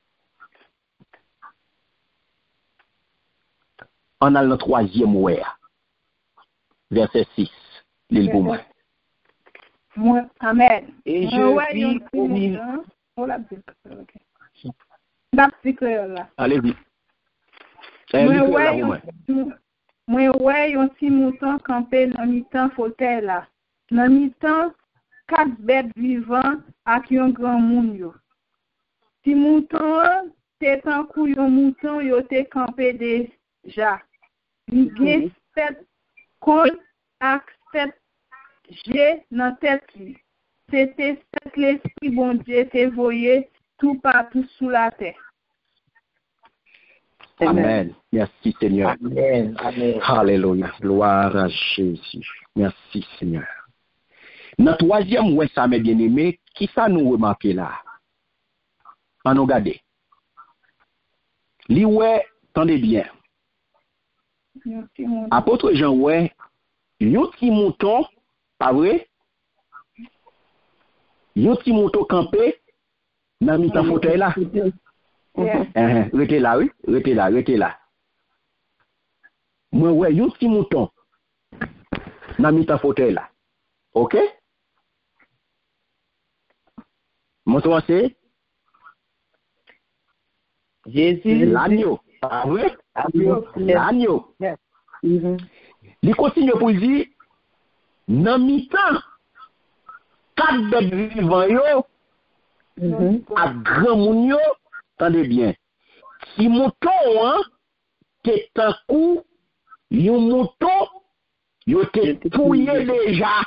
S5: On a le troisième ouais. Verset 6. L'île Bouma.
S3: Moi, amen.
S4: Et je vis au milieu.
S5: Allez-y.
S7: Moi, ouais, yon ti mouton campé dans mi-temps fauteuil là. Dans mi-temps, 4 bêtes vivantes ak yon grand moun yo. Ti mouton, te tan kou yon mouton yo te campé déjà. Li gen 7 kol ak 7 J dans tête li. C'était 7 l'esprit bon Dieu te voyé tout partout sous la terre.
S5: Amen. Merci Seigneur.
S4: Amen. Amen.
S5: Alléluia. Gloire à Jésus. Merci Seigneur. Notre troisième ouais ça mes bien-aimés, qui ça nous remarquer là? On nous regarder. Li ouais, tendez bien. Apôtre Jean ouais, yon ti mouton, pas vrai? Yon ti mouton campé dans mi-temps fauteuil là. Restez là, oui. Restez là. Moi, ouais, yon ti mouton dans mi-temps fauteuil là. OK? Mouton c'est
S4: Jésus.
S5: l'agneau. Ah oui? L'agneau. Il continue pour dire, dans mi-temps, 4 bêtes vivantes yo, à grand moun yo, attendez bien. Si mouton, t'es un coup, yon mouton, yo t'es touillé déjà.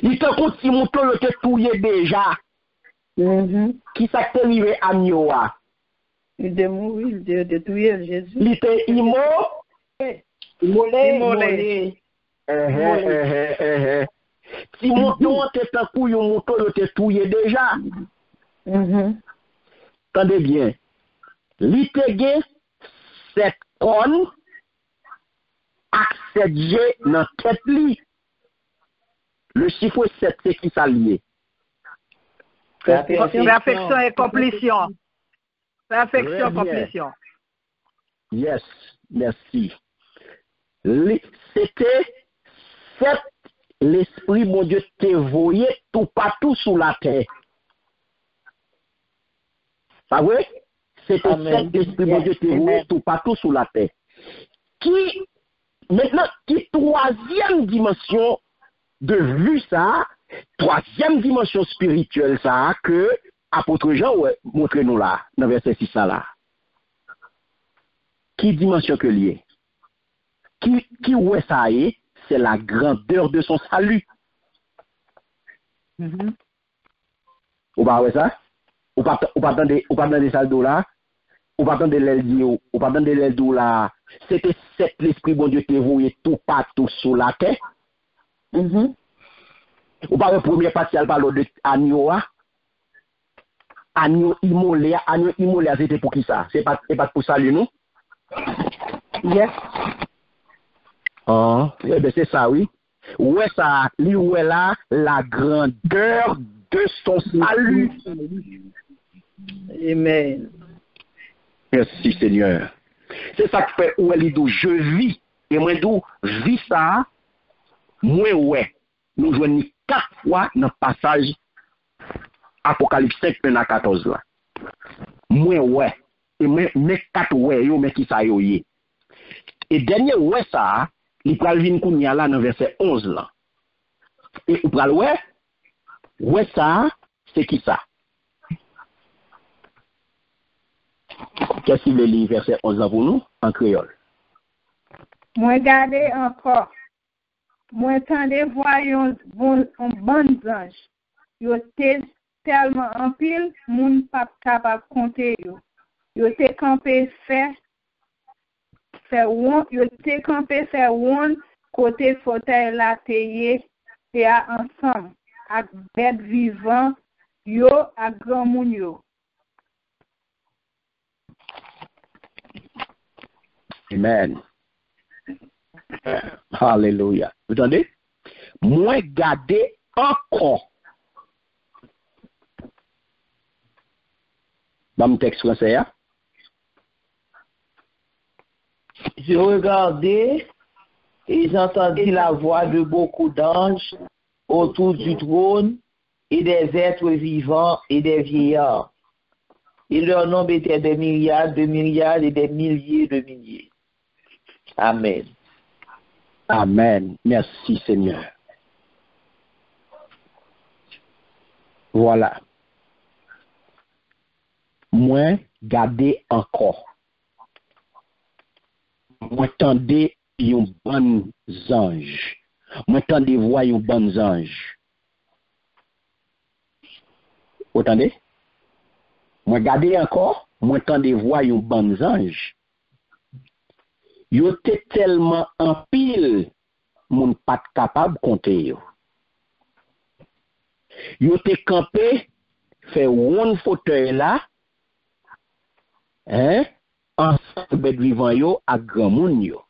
S5: Il te compte si mouton yo t'es touillé déjà. Qui ça t'est arrivé à Nioa?
S6: Il est mort, il est détruit, Jésus.
S5: Il était
S6: Immolé.
S5: Si mouton t'es un coup, yon mouton yo t'es touillé déjà. Attendez bien. Li te gen 7 kon ak 7 G dans tête li. Le chiffre 7 c'est qui ça lié?
S3: Perfection et complétion. Perfection, complétion.
S5: Yes, merci. C'était 7 l'esprit mon Dieu te voyé tout partout sous la terre. Pas vrai? C'était 7 l'esprit mon Dieu te voyé tout partout sous la terre. Maintenant, qui troisième dimension de vue ça, troisième dimension spirituelle ça, que apôtre Jean montre nous là, dans verset 6 là. Qui dimension que lié? Qui ouais ça est, c'est la grandeur de son salut. Ou pas ouais ça? Ou pas dans des salles d'eau là? Ou pas dans des l'aile ou pas dans des l'aile d'eau là? C'était 7 l'esprit bon Dieu te voyé tout partout sur la terre. Ou pas le premier partie elle parle de agneau. Agneau immolé, c'était pour qui ça? C'est pas pour saluer nous?
S6: Yes.
S5: Ah, eh ben c'est ça oui. Ouais ça, lui ouais là la grandeur de son salut.
S6: Amen.
S5: Merci Seigneur. C'est ça qui fait où elle dit je vis et moi d'où vis ça moi ouais. Nous joignons 4 fois dans le passage Apocalypse 5 à 14 là. Moi ouais. Et mes 4 ouais yo mais qui ça yo yé. Et dernier ouais ça, il pral vinn kounya là dans verset 11 là. Et ou pral ouais ça, c'est qui ça? Qu'est-ce qu'il veut lire verset 11 là pour nous en créole?
S7: Moi garder encore. Moi tendez voyons bon ange. Yo te tellement en pile, moun pas capable compter yo. Yo te campé fait one, yo te campé fait one côté fauteuil la teye et ensemble avec bête vivant yo ak grand moun yo.
S5: Amen. Hallelujah. Vous entendez? Moi garder encore. Dans mon texte français, hein?
S4: Je regardais et j'entendis la voix de beaucoup d'anges autour du trône et des êtres vivants et des vieillards. Et leur nombre était des myriades et des milliers de milliers. Amen.
S5: Amen. Merci Seigneur. Voilà. Moi, gardez encore. Moi, tendez un bon ange. Moi, tendez voir un bon ange. Vous entendez? Moi, gardez encore. Moi, tendez voir un bon ange. Yo te tellement en pile, moun pas capable compter yo. Yo te campé, fait one fauteuil là, hein, ensemble bête vivant yo à grand moun yo.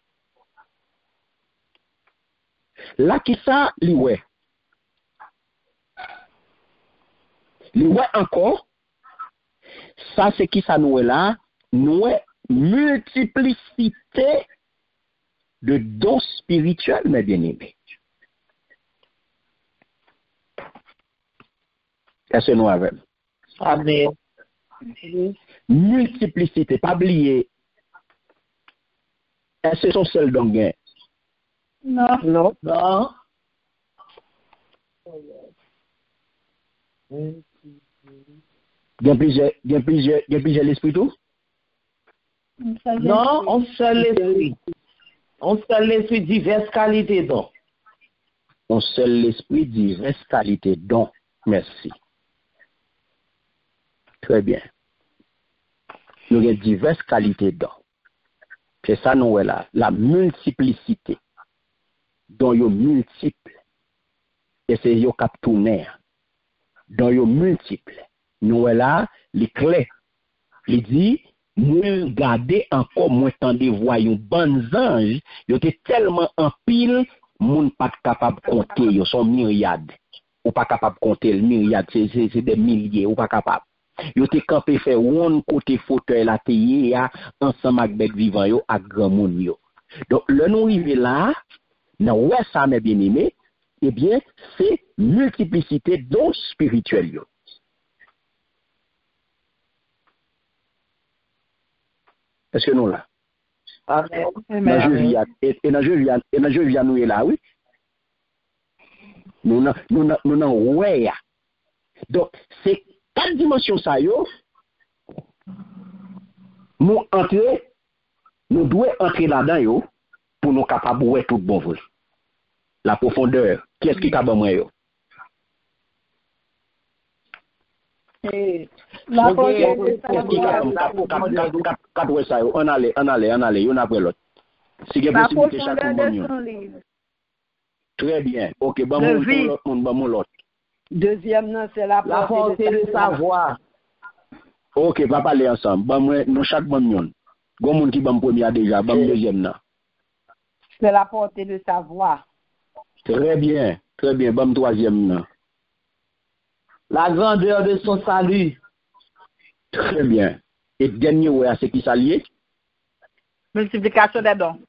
S5: Là qui ça, li ouais. Li ouais encore, ça c'est qui ça nous est là, nous est multiplicité de dons spirituels, mes bien-aimés. Est-ce que nous avons?
S4: Amen.
S5: Multiplicité, pas oublier. Est-ce que son seul don gain?
S7: Non.
S4: Non. Non.
S5: Il y a plusieurs l'esprit tout?
S4: Non, on seul l'esprit. On seul l'esprit, diverses qualités dons.
S5: On seul l'esprit, diverses qualités dons. Merci. Très bien. Nous avons diverses qualités dons. C'est ça nous est là. La multiplicité. Dont yo multiple. Et c'est yo cap tourner. Dont yo multiple. Nous est là, les clés. Il dit, moi garder encore moins temps de voir un bon ange, yo te tellement en pile, moun pas capable compter, yo sont myriades. Ou pas capable compter le myriade, c'est des milliers, ou pas capable. Yo te campé fait one côté fauteuil la teye ensemble avec bête vivant yo ak grand moun yo. Donc le nous arrivé là, dans ouais ça mes bien-aimés, eh bien c'est multiplicité dons spirituels yo. Est-ce que nous là?
S4: Amen.
S5: Dans je viens nous là, oui. Nous n'en ouais. Donc, c'est quatre dimensions ça yo. Nous devons entrer là-dedans yo pour nous capables de voir tout bon vrai. La profondeur, qu'est-ce qui t'a bon yo?
S7: La
S5: on allait, on après l'autre. Si il y a possibilité chaque monde. Très bien. OK, bon l'autre.
S6: Deuxième, c'est la
S4: portée de savoir.
S5: OK, va parler ensemble. Bon, nous chaque monde. Gon monde qui bon premier déjà, bon deuxième là.
S6: C'est la portée de savoir.
S5: Très bien, bon troisième là.
S4: La grandeur de son salut.
S5: Très bien. Et dernier, ouais, c'est qui s'allie?
S3: Multiplication des dons.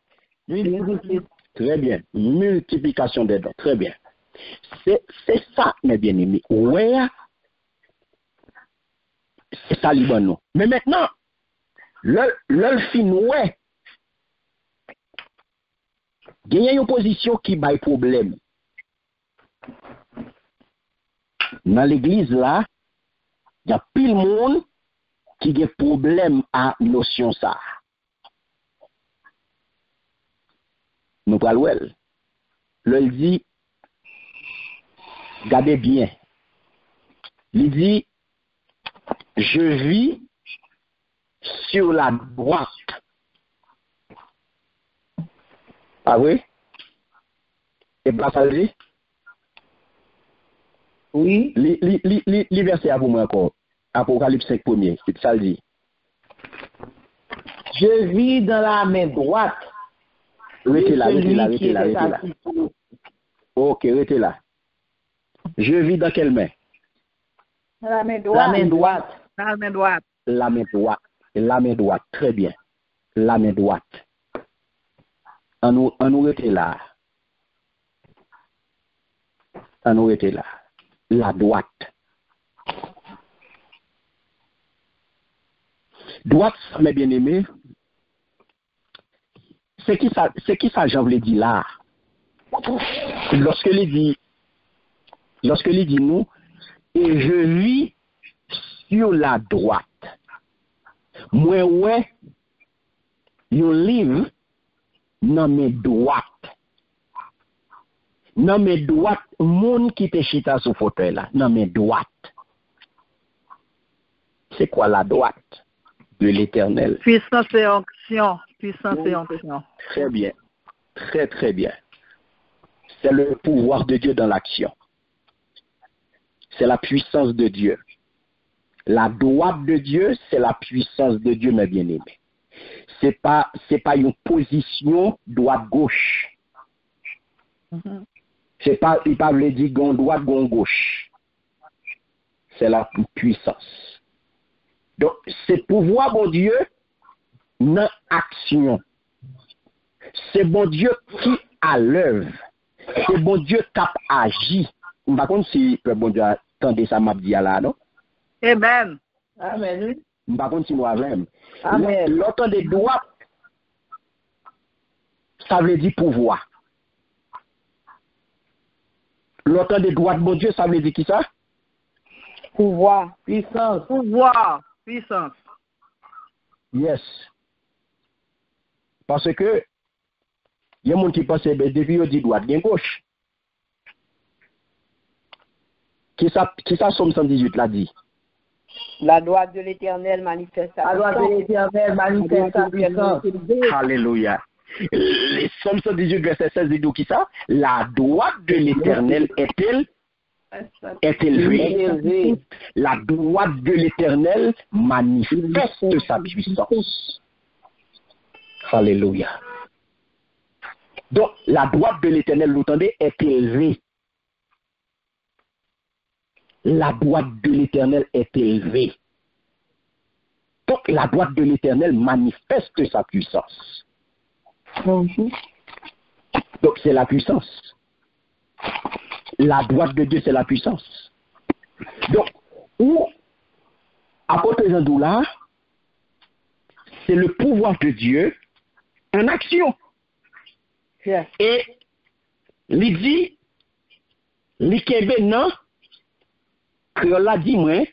S5: Très bien. Multiplication des dons. Très bien. C'est ça, mes bien-aimés. Ouais. C'est ça, Liban. Mais maintenant, le fin, ouais. Il y a une position qui a un problème. Dans l'église là, il y a pile monde qui a problème à notion ça. Nous parlons. Le dit, regardez bien. Il dit, je vis sur la droite. Ah oui? Et pas ça le dit?
S4: Oui.
S5: Les versets à vous moi encore. Apocalypse 5 premier. C'est ça le dit.
S4: Je vis dans la main droite.
S5: Restez là. Ok, restez là. Je vis dans quelle main?
S3: La main droite.
S4: La main droite.
S3: La main droite.
S5: La main droite. La main droite. Très bien. La main droite. On nous était là. On nous était là. La droite. Droite, mes bien-aimés, c'est qui ça, j'en voulais dire là? Lorsque il dit nous, et je vis sur la droite. Moi, ouais, you live dans mes droites. Dans mes droites, monde qui te chita sous fauteuil là, dans mes droites. C'est quoi la droite de l'Éternel?
S3: Puissance et onction. Puissance et onction.
S5: Très bien. Très, très bien. C'est le pouvoir de Dieu dans l'action. C'est la puissance de Dieu. La droite de Dieu, c'est la puissance de Dieu, mes bien-aimés. C'est pas une position droite-gauche.
S3: Mm-hmm.
S5: C'est pas, il pas veut dire gon droite, gon gauche. C'est la puissance. Donc, c'est pouvoir, bon Dieu, dans action. C'est bon Dieu qui à l'œuvre. C'est bon Dieu qui a agi. Par contre, si bon Dieu attendez ça m'a dit là, non?
S3: Amen.
S4: Amen.
S5: Par contre, si nous avons.
S4: Amen.
S5: L'autre des droits, ça veut dire pouvoir. L'autre des droits de bon Dieu, ça veut dire qui ça?
S4: Pouvoir. Puissance.
S3: Pouvoir. Puissance.
S5: Yes. Parce que, il y a des gens qui pensent que depuis ils disent droite, il y a gauche. Qui ça Somme 118 l'a dit?
S6: La droite de l'Éternel manifeste sa
S4: La droite de l'Éternel manifeste sa puissance.
S5: Alléluia. Les Somme 118, verset 16 dit qui ça? La droite de l'Éternel est-elle élevée? La droite de l'Éternel manifeste sa puissance. Alléluia. Donc, la droite de l'Éternel, vous entendez, est élevée. La droite de l'Éternel est élevée. Donc, la droite de l'Éternel manifeste sa puissance. Donc, c'est la puissance. La droite de Dieu, c'est la puissance. Donc, où, à côté de là, c'est le pouvoir de Dieu en action.
S6: Yes.
S5: Et, il dit, l'Ikebe non, que l'a dit, moi,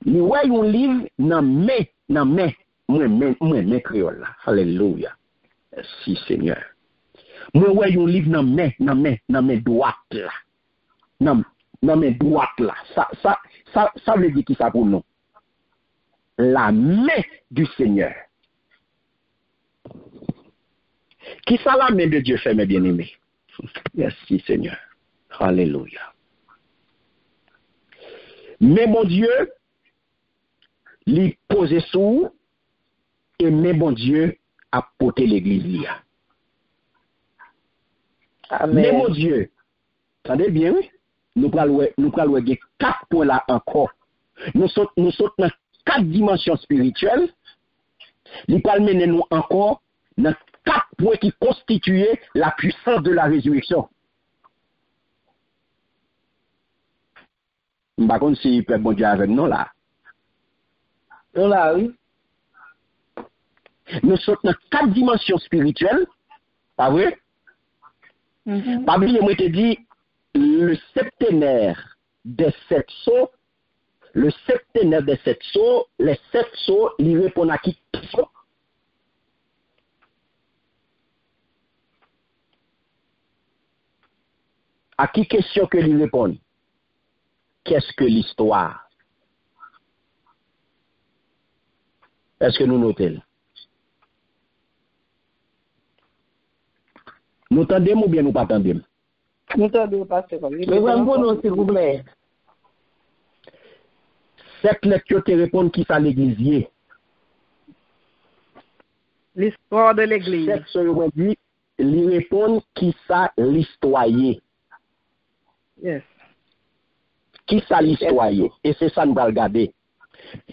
S5: nous voyons un livre dans mes créole là. Alléluia. Merci Seigneur. Moi voyons un livre dans mes droites là. Dans mes droites là. Ça veut dire qui ça pour nous? La main du Seigneur. Qui ça la main de Dieu fait, mes bien-aimés? Merci Seigneur. Alléluia. Mais mon Dieu, lui posé sous, et mais bon Dieu a porté l'église.
S4: Amen.
S5: Mais mon Dieu, attendez bien, oui? Nous parlons 4 points là encore. Nous sommes dans 4 dimensions spirituelles. Il parle mener nous encore dans 4 points qui constituaient la puissance de la résurrection. Par contre, si peut bon Dieu avec nous là.
S4: Nous là, oui.
S5: Nous sommes dans 4 dimensions spirituelles. Pas vrai? Pas oublier, moi te dit, le septénaire des 7 sceaux, le septénaire des 7 sceaux, les 7 sceaux, ils répondent à qui question? À qui question que ils répondent? Qu'est-ce que l'histoire? Est-ce que nous notons? Nous entendons ou bien nous pas entendons?
S6: Nous t'entendons pas, c'est comme.
S4: Le s'il vous plaît.
S5: Cette lecture te répond qui ça l'église?
S3: L'histoire de l'Église.
S5: Cette sœur dit, lui répond qui ça l'histoire?
S3: Yes.
S5: Qui ça l'histoire? Et c'est ça nous va regarder.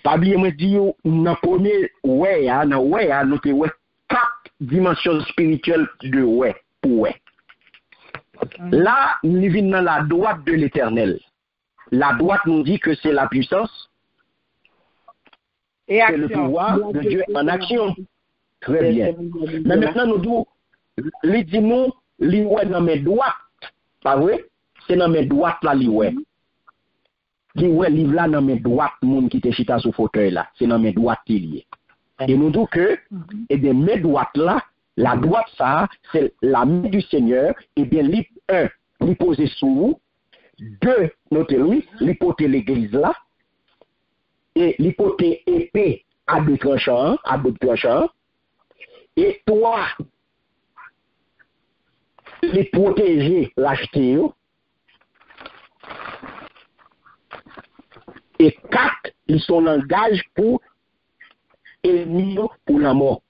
S5: Pas oublier me dire dans premier ouais, nous te ouais 4 dimensions spirituelles de ouais pour ouais. Là, nous vivons dans la droite de l'Éternel. La droite nous dit que c'est la puissance
S3: Et
S5: c'est le pouvoir de Dieu en action. Très bien. Mais maintenant, nous disons, les dit nous, les ouais dans mes droites. Pas vrai? C'est dans mes droites là, les ouais. Les ouais, livre là dans mes droites, monde qui te chita sur fauteuil là. C'est dans mes droites qu'il y est. Et nous disons que, et de mes droites là, la droite ça, c'est la main du Seigneur, et bien, un, lui poser sous vous. 2, notez-lui, l'hypothèse l'église là. Et l'hypothèse épée à bout de tranchant, et 3, les protéger l'acheter, et 4, ils sont en langage pour ennemis pour la mort.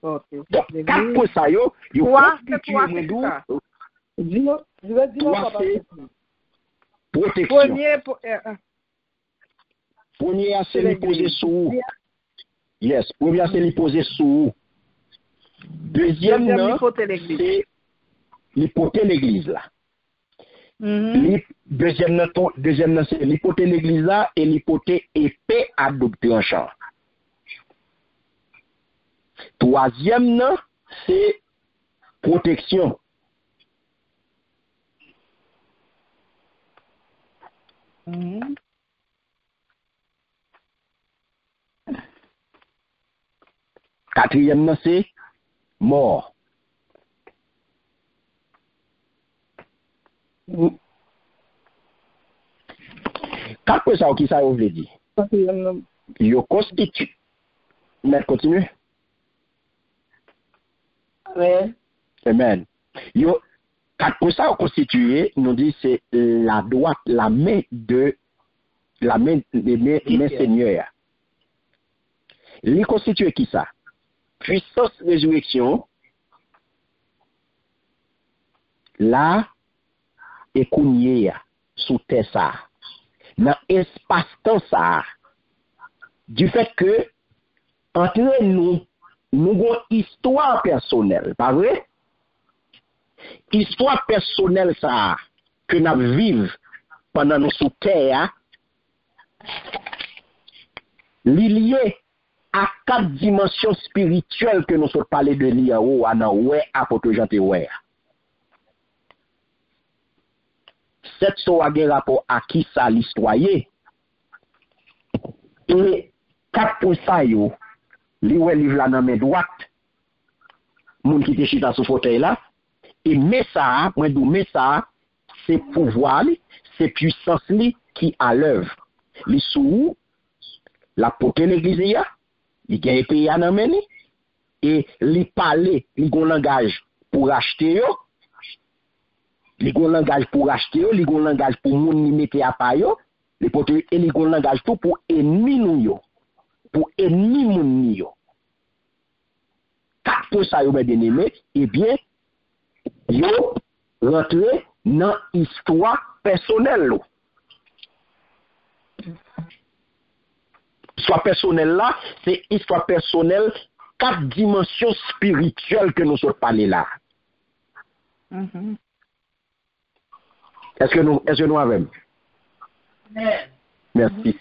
S3: Okay.
S5: Donc, 4 pour ça, yo, protection. Premier, c'est les poser sous. Yes, premier, c'est les poser sous. Deuxième, c'est l'hypothèse l'église là. Deuxième, c'est l'hypothèse l'église là et l'hypothèse épée à double tranchant. Troisième, c'est protection. Quatrième, c'est mort. Quatre ça qui ça vous veut dire? Yo constitue. Mais continue.
S6: Amen.
S5: Amen. Yo, quatre ça constitué, nous dit c'est la droite, la main de Seigneur. Il constitue qui ça? Puissance résurrection. Là, et kounye sous terre ça. Dans espace-temps ça. Du fait que, entre nous avons une histoire personnelle, pas vrai? Histoire personnelle ça, que nous vivons pendant nos sous terre, lié à 4 dimensions spirituelles que nous sommes parlé de l'IAO, à ouais, à pour que j'entende ouais. Cette soit un rapport à qui ça l'histoire. Et 4 pour ça, yo, li ouais livre là dans mes droites, moun qui te chita sous fauteuil là, et mais ça, moi dou mais ça, c'est pouvoir, c'est puissance qui à l'œuvre. Li sous la porte l'église ya, il gagne pays à nan et li parler, li gon langage pour acheter yo. Li gon langage pour acheter yo, li gon langage pour moun ni mette à pa yo, li pote et li gon langage tout pour ennemi nou yo. Pour ennemi moun ni yo. Quatre pour ça yo bien aimé, et bien yo rentre dans histoire personnelle lo. Histoire personnelle là, c'est histoire personnelle 4 dimensions spirituelles que nous sommes parlé là. Est-ce que nous avons? Merci.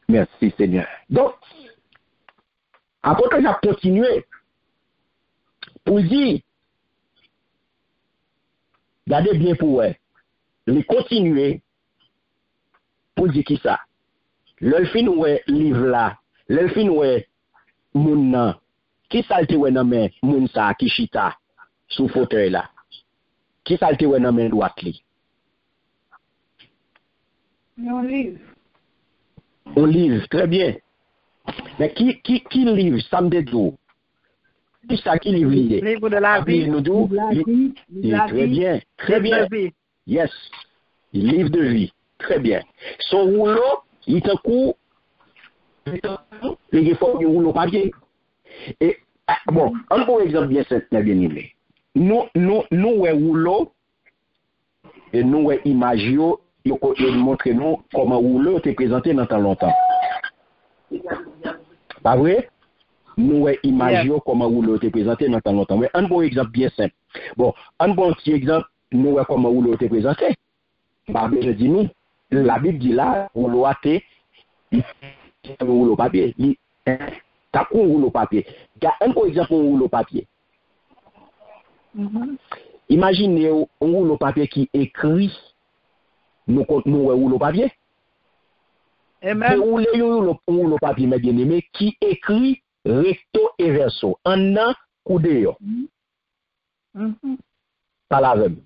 S5: Merci Seigneur. Donc, après que j'ai continué, pour dire, regardez bien pour eux, les continuer, pour dire qui ça. Le fin ouais livre là, le fin ouais moun nan, qui ça te ouais nan men moun sa qui chita sous fauteuil là. Qui ça te ouais nan men droite li?
S7: On livre.
S5: On livre, très bien. Mais qui livre, ça me dit qui ça qui livre lié?
S3: Livre de la vie.
S5: Nous dit, très bien, très bien. Yes, livre de vie, très bien. Son rouleau, il est un coup, il faut un rouleau papier. Et bon, un bon exemple bien simple, bien aimé. Nous rouleau, et nous imagio, il montre nous comment rouleau t'est présenté dans tant longtemps. Pas vrai? Nous imaginons comment rouleau t'est présenté dans tant longtemps. Mais un bon exemple bien simple. Bon, un bon petit exemple, nous comment rouleau t'est présenté. Bah, je dis nous, la Bible dit là, rouleau a été un rouleau papier. T'as un rouleau papier. Un bon exemple, un rouleau papier. Imaginez un rouleau papier qui écrit nous rouleau papier.
S3: Amen.
S5: Ou le papier, mes bien-aimés, qui écrit recto et verso. En un coup de Pas la même.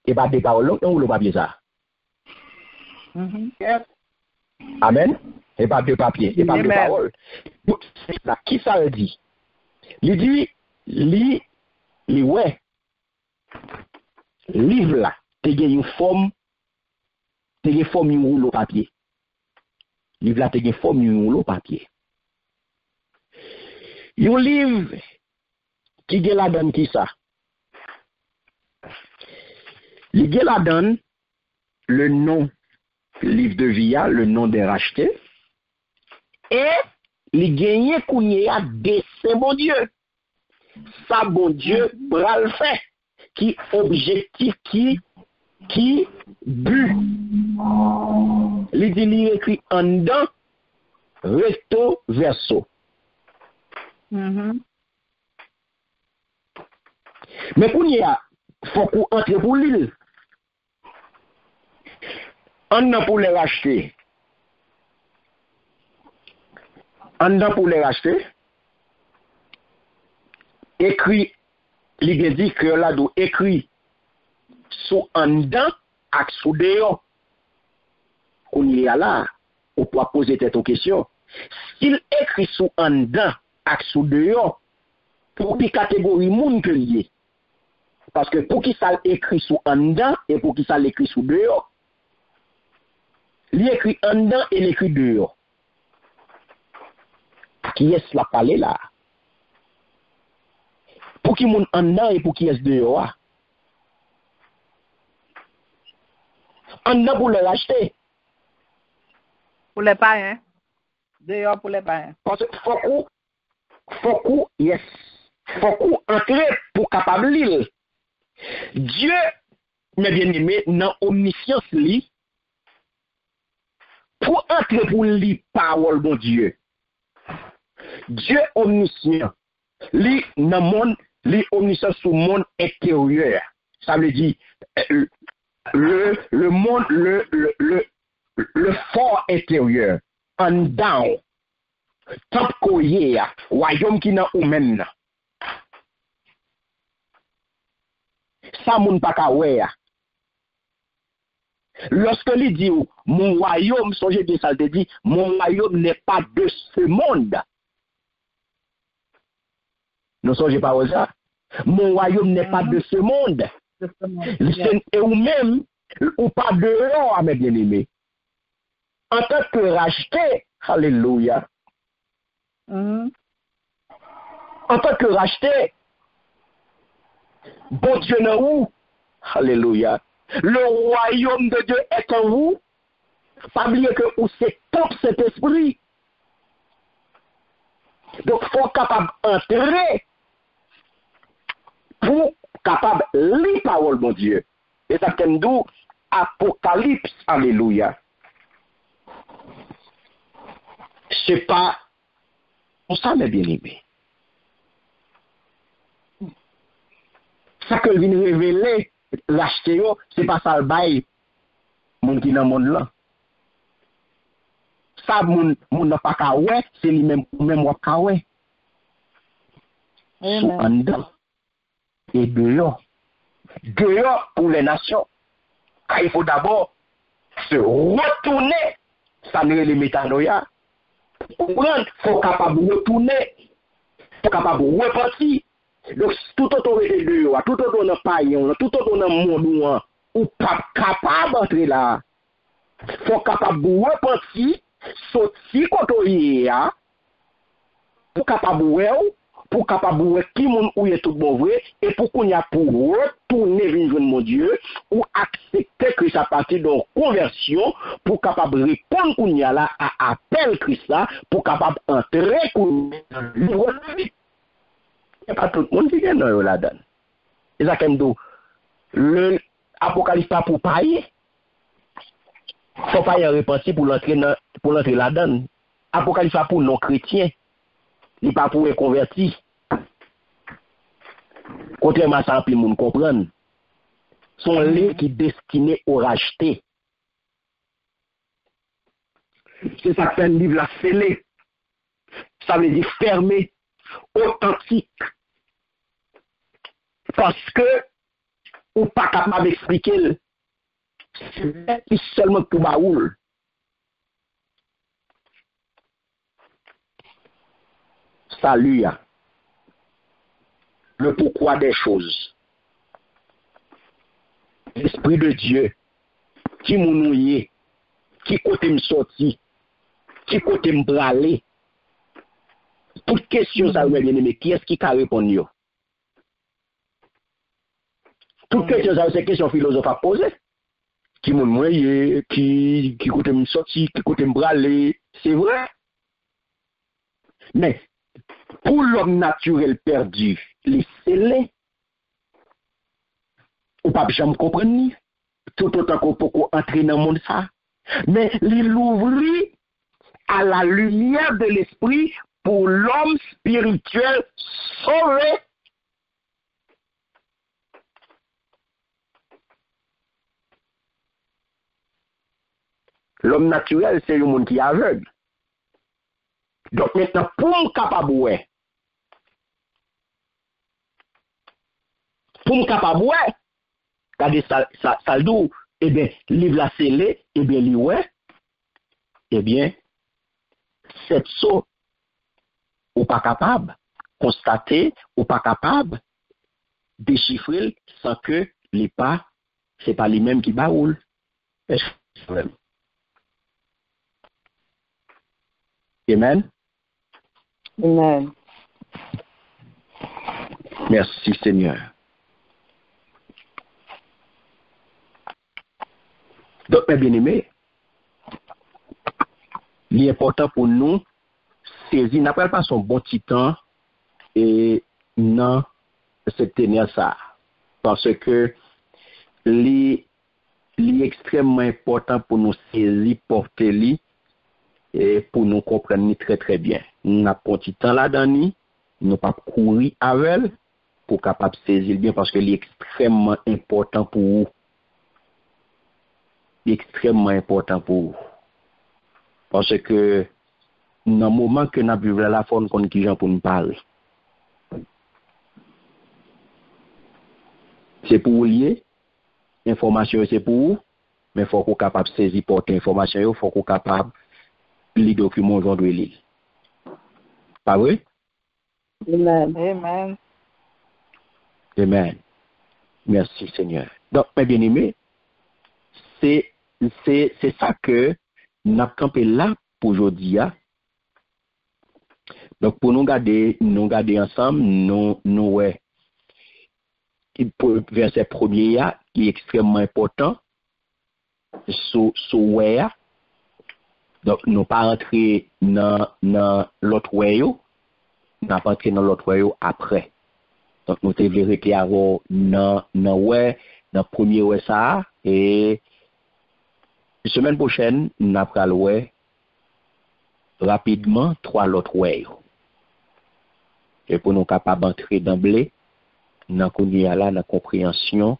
S5: Et pas des paroles, on le papier ça. Amen. Et pas de papier, et pas de paroles. Qui ça veut dire? Il dit, ouais. Livre là, tu as une forme. Tu as forme un rouleau papier. Livre là, tu as forme un rouleau papier. Un livre qui est la donne qui ça? Il y a la donne le nom, livre de Via, le nom des rachetés. Et il gagne qu'on y a dessin bon Dieu. Ça bon Dieu bral fait. Qui objectif, qui but. Il écrit en dedans, recto verso. Mais pour y a, faut qu'on entre pour l'île. On a pour les racheter. On a pour les racheter. Écrit, il dit que là, écrit sous en dedans, ak sous dehors. On y a là, on peut poser cette question. S'il écrit sous en dedans, ak sous dehors, pour quelle catégorie moun que lié? Parce que pour qui ça écrit sous en dedans et pour qui ça l'écrit sous dehors, il écrit en dedans et l'écrit dehors. Qui est-ce la parler là? Pour qui moun en dedans et pour qui est-ce dehors? En dedans pour le racheter.
S3: Pour les païens. Dehors pour les païens.
S5: Parce que faut qu'on entrer pour capable lire. Dieu, mes bien-aimés, dans omniscience li, pour entrer pour lire parole de Dieu. Dieu omniscient, li dans monde, li omniscient sur le monde intérieur. Ça veut dire le monde, le fort intérieur, en down, top koye, royaume qui n'a ou men. Ça moun pa ka wè. Lorsque il dit mon royaume, songez bien ça, il dit mon royaume n'est pas de ce monde. Ne songez pas à ça. Mon royaume n'est pas de ce monde. Et ou même, ou pas dehors, mes bien-aimés. En tant que racheté, alléluia. En tant que racheté, bon Dieu n'est où? Alléluia. Le royaume de Dieu est en vous. Pas oublier que vous c'est top cet esprit. Donc, il faut capable d'entrer pour capable de lire la parole de Dieu. Et ça t'aime d'où? Apocalypse. Alléluia. C'est pas pour ça, mes bien-aimés. Ça que vient révéler l'acheter, c'est pas ça le bail monde qui dans le monde là. Ça, moun n'a pas qu'à ouais, c'est lui-même wap qu'à ouais. Sous en dedans. Et dehors. Dehors pour les nations. Car il faut d'abord se retourner. Ça n'est les métanoïa. Pour prendre, il faut capable de retourner. Il faut capable de repartir. Donc, tout autour de dehors, tout autour de païen, tout autour de monde, ou pas capable d'entrer là. Il faut capable de repartir, sortir côté pour capable de qui moun ou est tout bon vrai, et pour qu'on y a pour retourner vers mon Dieu, ou accepter que ça partit d'une conversion, pour capable de répondre qu'on y a là à appel Christ là, pour capable d'entrer qu'on livre de vie. Il n'y a pas tout le monde qui vient dans la donne. Et ça comme d'où le Apocalypse pas pour payer. Faut pas y repentir pour l'entrer la donne. Apocalypse pas pour non chrétiens. Il pas pour les convertis. Contrairement à ça, tout le monde comprend. Sont les qui destinés au racheter. C'est ça que fait le livre la scellé. Ça veut dire fermé, authentique. Parce que, ou pas capable d'expliquer, c'est seulement pour Baoul. Salut, le pourquoi des choses. L'Esprit de Dieu, qui m'ounouye, qui côté me sorti, qui côté me bralé. Toute question, ça va bien aimé, qui est-ce qui a répondu? Toute question, ça c'est question philosophe à poser. Qui m'ounouye, qui côté me sorti, qui côté me bralé, c'est vrai. Mais, pour l'homme naturel perdu, les scellés, ou pas jamais comprendre, tout autant qu'on peut entrer dans le monde ça. Mais il l'ouvrit à la lumière de l'esprit pour l'homme spirituel sauvé. L'homme naturel, c'est le monde qui est aveugle. Donc maintenant, pour me capable, regardez ça d'où, eh bien, livre la scellé, eh bien, eh bien, cette saut, ou pas capable, constater, ou pas capable, déchiffrer sans que les pas, c'est pas les mêmes qui baoulent. Amen.
S6: Amen.
S5: Merci Seigneur. Donc, mes bien-aimés, l'important pour nous, saisir, n'appelle pas son bon petit temps et non, c'est tenir ça. Parce que l'extrêmement important pour nous saisir, porter lui, et pour nous comprendre très très bien. Nous n'avons pas un petit temps là-dedans, nous n'avons pas courir avec elle pour capable saisir bien parce que c'est extrêmement important pour vous. Extrêmement important pour vous. Parce que dans le moment que nous avons vu la forme qu'on qui pour nous parler, c'est pour vous lier, l'information c'est pour vous, mais il faut qu'on soit capable de saisir porter l'information, il faut qu'on soit capable les documents aujourd'hui lire. Pas vrai?
S6: Amen.
S3: Amen.
S5: Amen. Merci Seigneur. Donc, mes bien-aimés, c'est ça que nous avons campé là pour aujourd'hui. Donc, pour nous garder ensemble, nous ouais, verset premier qui est extrêmement important, ouais. Donc, nous pas rentrer dans l'autre way, nous pas rentrer dans l'autre way après. Donc, nous devons vérifier avant dans le premier way ça, et la semaine prochaine, nous allons rapidement 3 autres way. Et pour nous capables d'entrer d'emblée, dans la compréhension,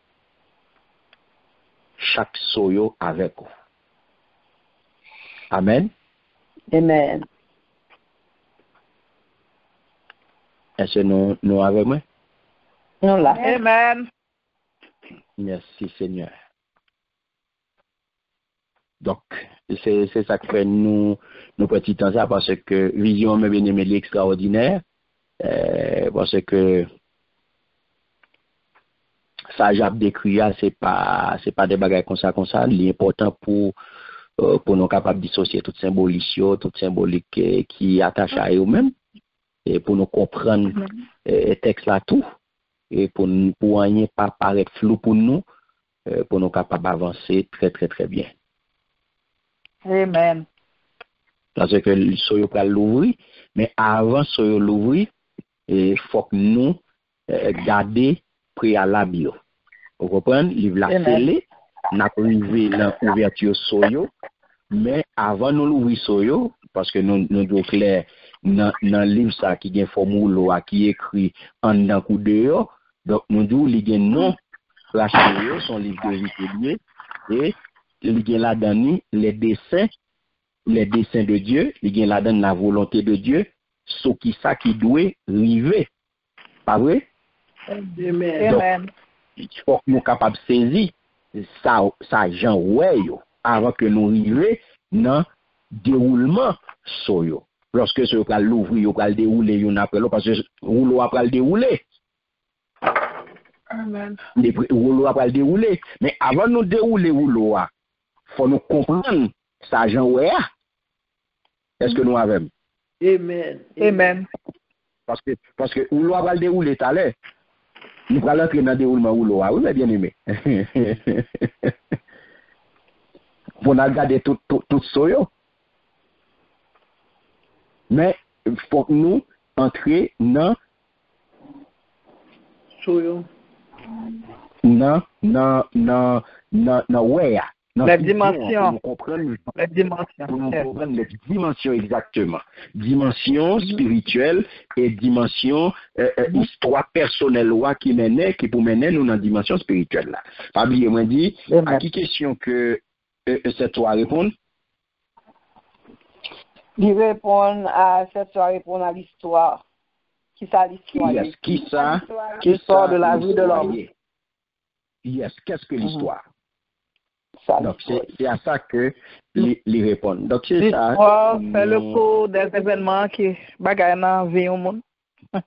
S5: chaque soyo avec vous.
S2: Amen.
S6: Amen.
S2: Est-ce que nous avec moi?
S6: Nous là.
S3: Amen.
S2: Merci Seigneur. Donc, c'est ça que fait nous petits temps ça, parce que vision, mes bien-aimés, l'extraordinaire, parce que ça, j'ai décrit, c'est pas des bagages comme ça, l'important pour nous capables de dissocier toute symbolique qui est attachée à eux-mêmes, et pour nous comprendre le texte là tout, et pour rien pas paraître flou pour nous capables d'avancer très, très, très bien.
S3: Amen.
S2: Parce que le soyo peut l'ouvrir, mais avant soyo l'ouvrir, il faut que nous garder préalable. Vous comprenez? Livre la scellé, n'a pas arrivé dans l'ouverture soyo, mais avant nous l'ouvrir soyo, parce que nous devons clair dans le livre ça qui est formule qui écrit en d'un coup dehors, donc nous devons lire non racheter son livre de vie et il y a là-dedans les dessins de Dieu, il y a là-dedans la volonté de Dieu, ce qui doit arriver. Pas vrai?
S3: Amen.
S2: Il faut que nous soyons capables de saisir ça Jean ouais avant que nous arrivions dans le déroulement soyo. Lorsque ce va l'ouvrir, va le dérouler une après l'autre, parce que rouleau après le dérouler.
S3: Amen.
S2: Rouleau après le dérouler. Mais avant de nous dérouler rouleau, faut nous comprendre ça Jean ouais. Est-ce que nous avons?
S6: Amen.
S3: Amen.
S2: Parce que rouleau après le dérouler tout à l'heure. Nous allons entrer dans le déroulement rouleau. Oui, mais bien aimé. On a regardé tout soyo. Mais il faut que nous entrions dans
S6: Soyo.
S2: ouais.
S3: Les dimensions.
S2: Pour comprendre
S3: Les dimensions.
S2: Pour nous comprendre les dimensions exactement. Dimension spirituelle et dimension histoire personnelle qui pour mener nous dans la dimension spirituelle là. Pas oublier moi dit à qui question que cette toi répondre?
S6: Il répond à cette soirée, répond à l'histoire. Qui ça l'histoire?
S2: Yes, qui ça?
S6: L'histoire de la vie de l'homme.
S2: Yes, qu'est-ce que l'histoire? Donc,
S6: Ça,
S2: c'est à ça que les répondent. Donc, c'est ça.
S3: L'histoire fait le cours des événements qui bagaillent dans la vie au monde. Dans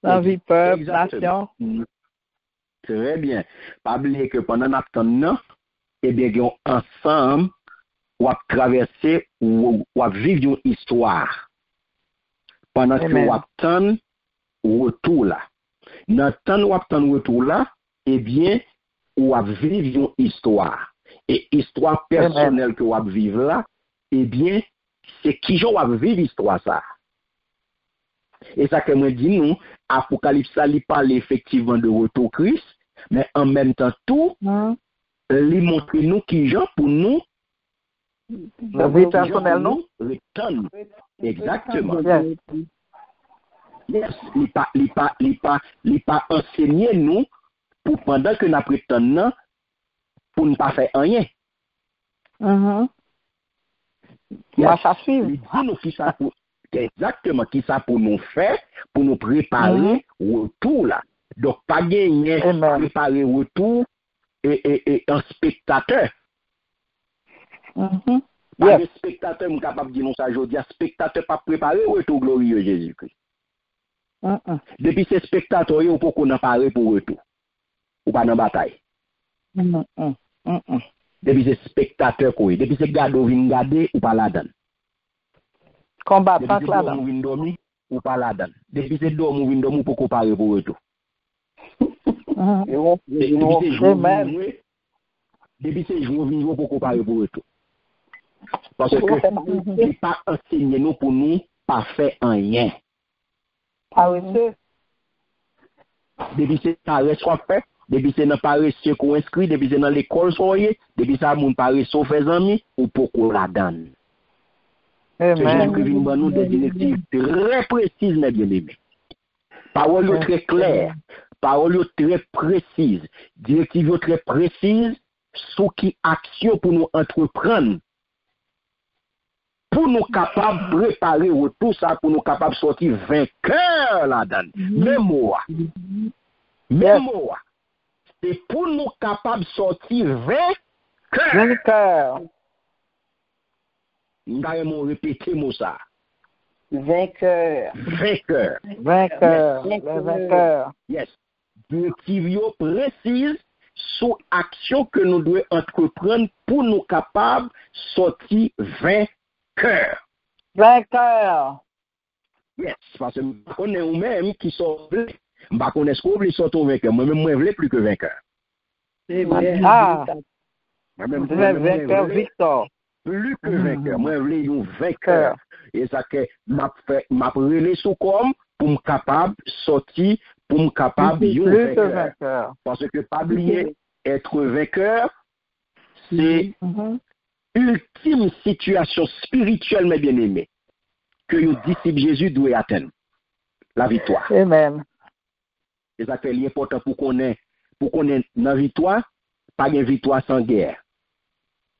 S3: la vie peuple, nation.
S2: Très bien. Pas oublier que pendant notre temps, eh bien, ensemble, on va traverser ou on va vivre une histoire. Pendant que on va attendre retour là. Dans le temps où on attend retour là, eh bien, on va vivre une histoire. Et histoire personnelle que on va vivre là, eh bien, c'est qui j'en va vivre l'histoire ça. Et ça que moi dis nous, Apocalypse ça il parle effectivement de retour Christ, mais en même temps tout, il montre nous qui j'en pour nous
S3: la vie personnelle non?
S2: Return. Exactement. Yes. Il pas enseigné nous pour pendant que nous prétendons pour ne pas faire rien.
S3: Yes. Ça suivre.
S2: Il dit nous qui ça pour exactement qui ça pour nous faire, pour nous préparer retour là. Donc pas gagner préparer retour et un spectateur. Pas de spectateur capable de dire nous ça aujourd'hui, spectateur pas préparé retour glorieux Jésus-Christ. Depuis ces spectateurs yo pour qu'on en parle pour retour. Ou pas dans bataille. Depuis ces spectateurs quoi, depuis ces gars vinn garder ou pas là-dedans.
S3: Combattant là-dedans.
S2: Depuis ces dormi ou pas là-dedans. Depuis ces dormi vinn dormi pour qu'on parle pour retour. Depuis ces jours vinn pour qu'on parle pour retour. Parce que il pas enseigné nous pour nous pas faire rien.
S6: Ah oui,
S2: depuis c'est ça reste soit fait, depuis c'est dans Paris qu'on inscrit, depuis c'est dans l'école soyez, depuis ça moun Paris sauf les amis ou pourquoi la donne. Jésus-Christ vient nous des directives très précises mes bien-aimés. Parole très claire, parole très précise, directives très précises, sous qui action pour nous entreprendre
S5: pour nous capables de préparer tout ça, pour nous capables de sortir vainqueurs là-dedans. Même moi. C'est pour nous capables de sortir vainqueurs. Nous allons répéter moi ça.
S6: Vainqueur.
S5: Yes. Directive précise sur action que nous devons entreprendre pour nous capables de sortir vainqueurs. Yes, parce que on est nous-mêmes qui sommes bleus. Je ne connais pas ce sortir vainqueur. Moi-même, je veux plus que vainqueur.
S3: Vainqueur Victor.
S5: Plus que vainqueur. Moi, je veux un vainqueur. Et ça que m'a relé sous comme pour me capable sortir, pour me capable de vainqueur. Parce que pas oublier être vainqueur, c'est ultime situation spirituelle, mes bien-aimés, que le disciple Jésus doit atteindre. La victoire.
S3: Amen.
S5: C'est ça que c'est important pour qu'on ait dans la victoire, pas de victoire sans guerre.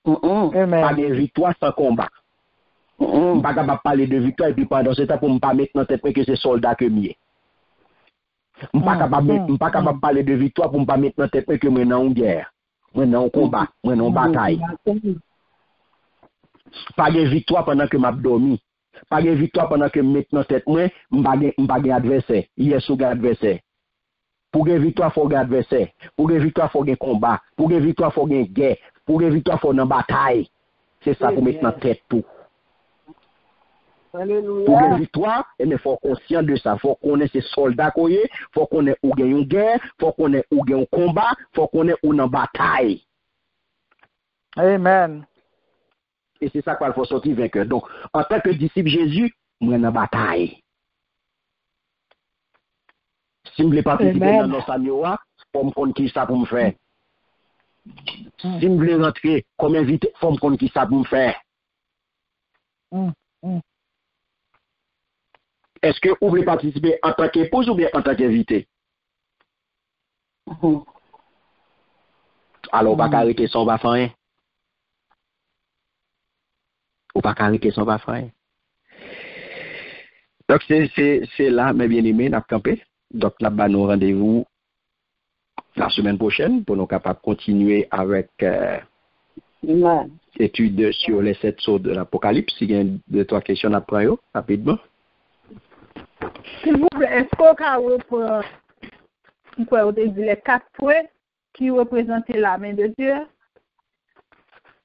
S5: Pas de victoire sans combat. Je ne peux pas parler de victoire et puis pendant ce temps pour ne pas mettre dans tête que c'est soldat que mieux. Je ne peux pas parler de victoire pour ne pas mettre dans tête que moi dans une guerre, moi dans un combat, moi dans une bataille. Pas de victoire pendant que je dormi. Pas de victoire pendant que je mets dans tête moi, je ne pas adversaire. Hier sous adversaire. Pour gagner victoire, il faut gagner adversaire. Pour gagner victoire, il faut gagner combat. Pour gagner victoire, il faut gagner guerre. Pour gagner victoire, il faut gagner bataille. C'est ça pour mettre dans tête tout.
S6: Alléluia.
S5: Pour gagner victoire, il faut conscient de ça. Il faut qu'on ait ces soldats il faut qu'on ait où gagner une guerre, il faut qu'on ait où gagner un combat, il faut qu'on ait où dans bataille.
S3: Amen.
S5: Et c'est ça qu'il faut sortir vainqueur. Donc, en tant que disciple Jésus, moi dans bataille. Si je ne veux pas participer dans nos samioa, pour me connaître qui ça pour me faire. Si je veux rentrer comme invité, pour me connaître qui ça pour me faire. Est-ce que vous voulez participer en tant qu'épouse ou bien en tant qu'invité? Alors, on va pas arrêter son bafin. On va pas arrêter son bafin. Donc, c'est là, mes bien-aimés, n'a campé. Donc, là-bas, nous rendez-vous la semaine prochaine pour nous capables de continuer avec l'étude sur les 7 sceaux de l'Apocalypse. Il y a 2-3 questions après, rapidement.
S7: S'il vous plaît, est-ce qu'on peut dire les 4 points qui représentent la main de Dieu?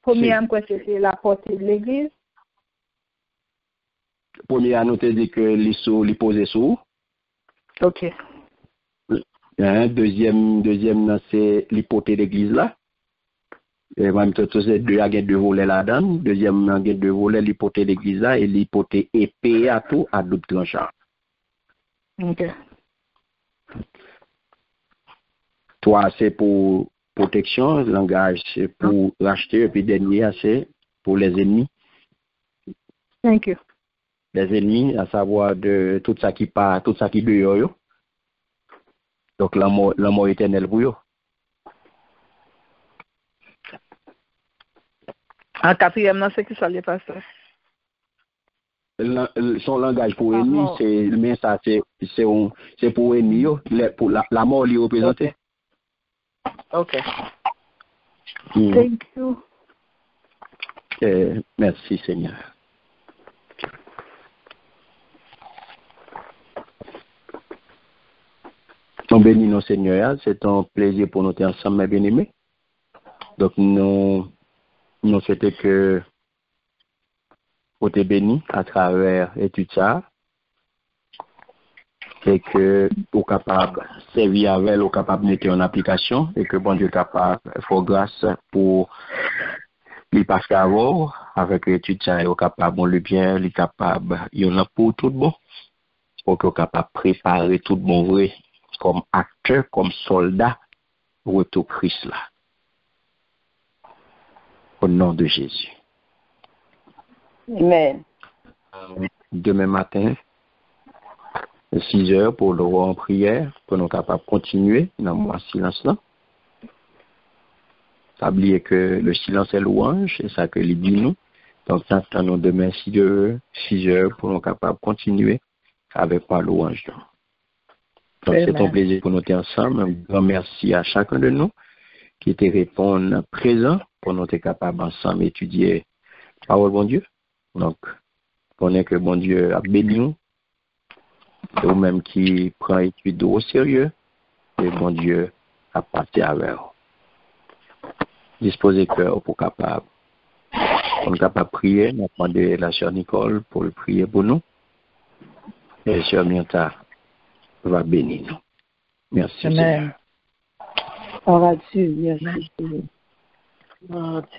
S7: Premièrement, c'est la portée de l'Église.
S5: Premièrement, nous te dit que les poser sous.
S3: OK.
S5: Deuxième, c'est l'hypothèse de l'église là. Et même tout c'est deux volets là-dedans. Deuxième, il y a 2 volets, l'hypothèse de l'église là et l'hypothèse épée à tout à double tranchant.
S3: OK.
S5: 3, c'est pour protection. Langage, c'est pour racheter. Et puis dernier, c'est pour les ennemis.
S3: Thank you.
S5: Les ennemis, à savoir de tout ça qui part, tout ça qui dehors. Donc la mort éternelle pour eux.
S3: En 4e, c'est qui ça les passe?
S5: Son langage pour ennemi, mais ça c'est pour ennemi, pour la mort lui représenter.
S3: OK.
S7: Thank you.
S5: Merci Seigneur. Nous bénissons Seigneur, c'est un plaisir pour nous être ensemble, mes bien-aimés. Donc nous souhaitons que vous te bénis à travers l'étude ça et que vous capable de servir avec, vous capable de mettre en application et que bon Dieu capable de faire grâce pour les passer avec l'étude ça et vous capable le bien, les capable il y en a pour tout bon pour que vous capable préparer tout bon vrai comme acteur, comme soldat, retour Christ là. Au nom de Jésus.
S6: Amen.
S5: Demain matin, 6 heures pour le roi en prière, pour nous capables de continuer dans le silence là. Oubliez que le silence est louange, c'est ça que il dit nous.
S2: Donc, nous demain 6 heures pour nous capables de continuer avec la louange. Donc, c'est un plaisir pour nous être ensemble. Un grand merci à chacun de nous qui te répondent présent pour nous être capables ensemble d'étudier la parole de bon Dieu. Donc, connaît que bon Dieu a béni nous. C'est vous-même qui prend l'étude au sérieux et bon Dieu a passé avec vous. Disposez cœur pour capable. On est capable de prier. Nous avons demandé la sœur Nicole pour le prier pour nous. Et la sœur Mianta va bénir nous. Merci.
S3: Amen.
S6: Merci.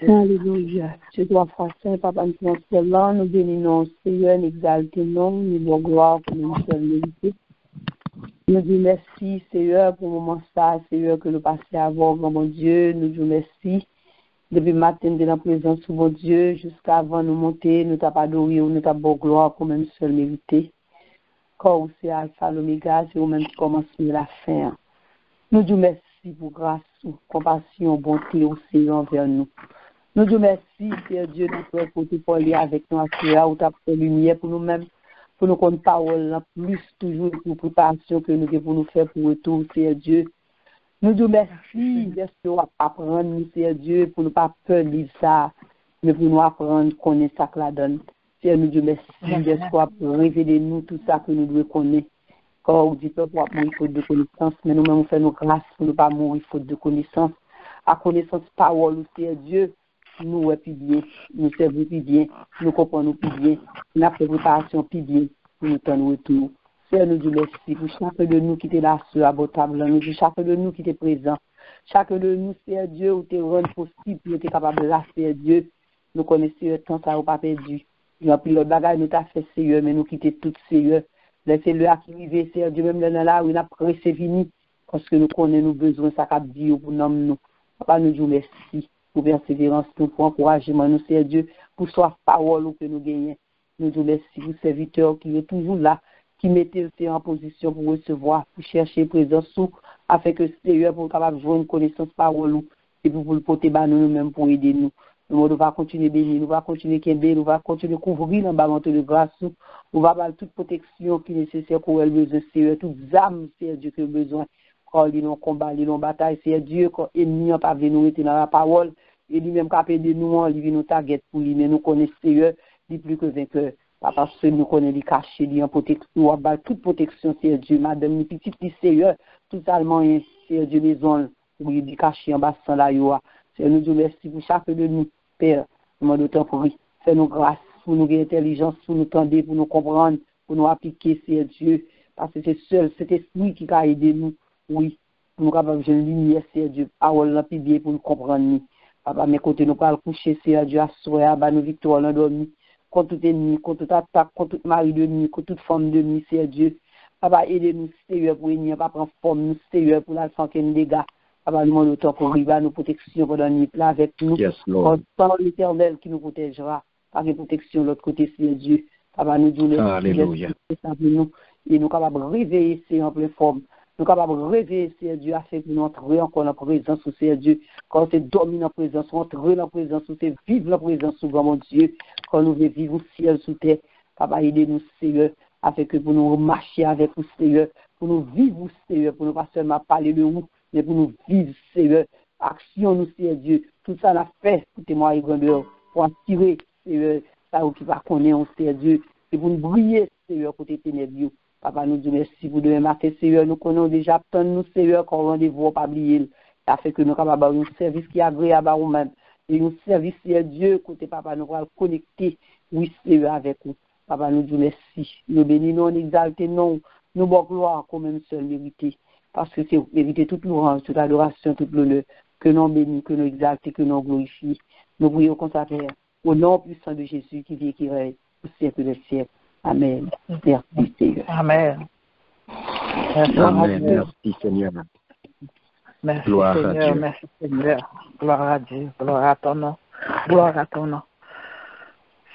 S6: Alléluia. Tu dois faire ça, Papa, nous sommes nous bénissons, Seigneur, nous exaltons, nous nous gloire pour nous seul mériter. Nous disons merci, Seigneur, pour le moment ça, Seigneur, que nous passons à voir, mon Dieu. Nous disons merci. Depuis le matin, de la présence de mon Dieu, jusqu'à avant nous monter, nous t'avons adoré, nous t'avons gloire pour nous seul mériter. Quand c'est Alpha, l'Oméga, c'est vous-même qui commencez la fin. Nous disons merci pour grâce, compassion, bonté aussi envers nous. Nous disons merci, Seigneur Dieu, notre pour te parler avec nous, à où tu as fait lumière pour nous-mêmes, pour nous compter parole, plus toujours pour préparation que nous devons nous faire pour retour, Seigneur Dieu. Nous disons merci, pour apprendre, Seigneur Dieu, pour ne pas peur de vivre ça, mais pour nous apprendre qu'on est ça que la donne. Seigneur, nous disons merci, pour révéler nous tout ça que nous devons connaître. Quand on dit peuple pour mourir faute de connaissance, mais nous-mêmes on fait nos grâces pour ne pas mourir faute de connaissance. À connaissance parole, Seigneur Dieu, nous ouais plus bien, nous servons plus bien, nous comprenons plus bien, nous avons fait préparation plus bien pour nous tenir retour. Seigneur, nous disons merci pour chacun de nous qui était là sur la table, nous disons chacun de nous qui était présent, chacun de nous, Seigneur Dieu, où tu es rendu possible, où tu es capable de la Seigneur Dieu, nous connaissons le temps, ça n'a pas perdu. Nous avons pris le bagage, nous t'as fait Seigneur, mais nous quitter tout Seigneur. Laissez-le arriver, Seigneur Dieu, même là où il a pressé fini, parce que nous connaissons nos besoins, ça cap dire pour nous. Papa, nous disons merci pour persévérance, pour encouragement, nous, Seigneur Dieu, pour soif parole que nous gagnons. Nous disons merci pour serviteur qui est toujours là, qui mettait en position pour recevoir, pour chercher présence, afin que Seigneur, pour capable de jouer une connaissance parole, et pour le porter bas nous-mêmes pour aider nous. Nous va continuer à bénir, nous va continuer à bénir, nous va continuer à couvrir dans le manteau de grâce, nous va avoir toute protection qui est nécessaire pour elle besoin, Seigneur, toutes âmes, Seigneur Dieu, qui a besoin, quand ils ont combat, ils ont bataille, Seigneur Dieu, quand l'ennemi n'a pas venu nous rester dans la parole, et lui-même qui a de nous, il vient nous target pour lui, mais nous connaissons, Seigneur, il plus que vainqueur. Parce que nous connaissons les cachets, les protection, nous avons toute protection, Seigneur Dieu, madame, les petites, Seigneur, tout allemand, Seigneur Dieu, maison, pour les cacher en bas sans la yoa. Seigneur, nous disons merci pour chacun de nous. Père, nous demandons pour lui. Fais-nous grâce, pour nous gagner intelligence, pour nous tendre, pour nous comprendre, pour nous appliquer, Seigneur Dieu. Parce que c'est seul, cet esprit qui a aidé nous, oui, pour nous capables de lumière, Seigneur Dieu, parole là, puis bien pour nous comprendre. Papa, mes côtés, nous pas le coucher, Seigneur Dieu, assurer, à nos victoires, nous dormir, contre tout ennemi, contre toute attaque, contre tout mari de nuit, contre toute forme de nuit, Seigneur Dieu. Papa, aidez-nous, Seigneur, pour venir, pas prendre forme, nous, Seigneur, pour la santé des dégâts. Papa, nous demandons autant pour arriver à nos protections pendant la nuit, là, avec nous.
S2: Yes, Lord.
S6: Pendant l'Éternel qui nous protégera, par une protection de l'autre côté, Seigneur Dieu. Papa, nous disons,
S2: Alléluia.
S6: Et nous capables de réveiller, Seigneur, en pleine forme. Nous capables de réveiller, Seigneur Dieu, afin que nous entrions encore en présence, Seigneur Dieu. Quand c'est dormir en présence, entrer en présence, c'est vivre en présence, mon Dieu. Quand nous voulons vivre au ciel, sous terre. Papa, aidez-nous, Seigneur, afin que pour nous marcher avec vous, Seigneur, pour nous vivre, Seigneur, pour nous pas seulement parler de vous, mais pour nous vivre, Seigneur, action, nous, Seigneur Dieu. Tout ça, on a fait, écoutez-moi, et grandeur, pour attirer, Seigneur, ça qui va connaître, Seigneur Dieu, et pour nous briller, Seigneur, côté ténébreux. Papa, nous disons merci pour demain matin, Seigneur. Nous connaissons déjà tant nous, Seigneur, qu'on rendez-vous, pas oublier. Ça fait que nous sommes capables d'avoir un service qui est agréable à nous-mêmes. Et un service, Seigneur Dieu, côté Papa, nous allons connecter, oui, Seigneur, avec nous. Papa, nous disons merci. Nous bénissons, nous exaltons, nous bon gloire comme même seul mérité. Parce que c'est mériter toute louange, toute adoration, toute l'honneur, que nous bénissons, que nous exaltons, que nous glorifions. Nous prions comme ça, Père, au nom puissant de Jésus qui vit et qui règne au siècle des siècles. Amen. Merci, Seigneur.
S3: Amen.
S2: Amen. Merci, Seigneur.
S3: Merci,
S2: Gloire
S3: Seigneur.
S2: à Dieu.
S3: Merci, Seigneur. Gloire à Dieu. Gloire à ton nom. Gloire à ton nom.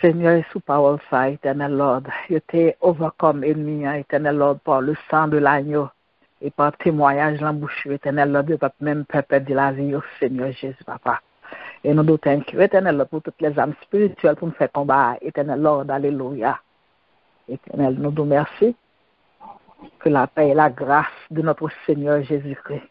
S3: Seigneur, sous parole ça, éternel Lord, je t'ai overcome ennemi, éternel Lord, par le sang de l'agneau et par témoignage l'embouchure, éternel Lord, de même peuple de la vie, Seigneur Jésus, Papa. Et nous nous thank you, Éternel, pour toutes les âmes spirituelles pour nous faire combat. Éternel, Lord, alléluia. Éternel, nous nous remercions. Que la paix et la grâce de notre Seigneur Jésus-Christ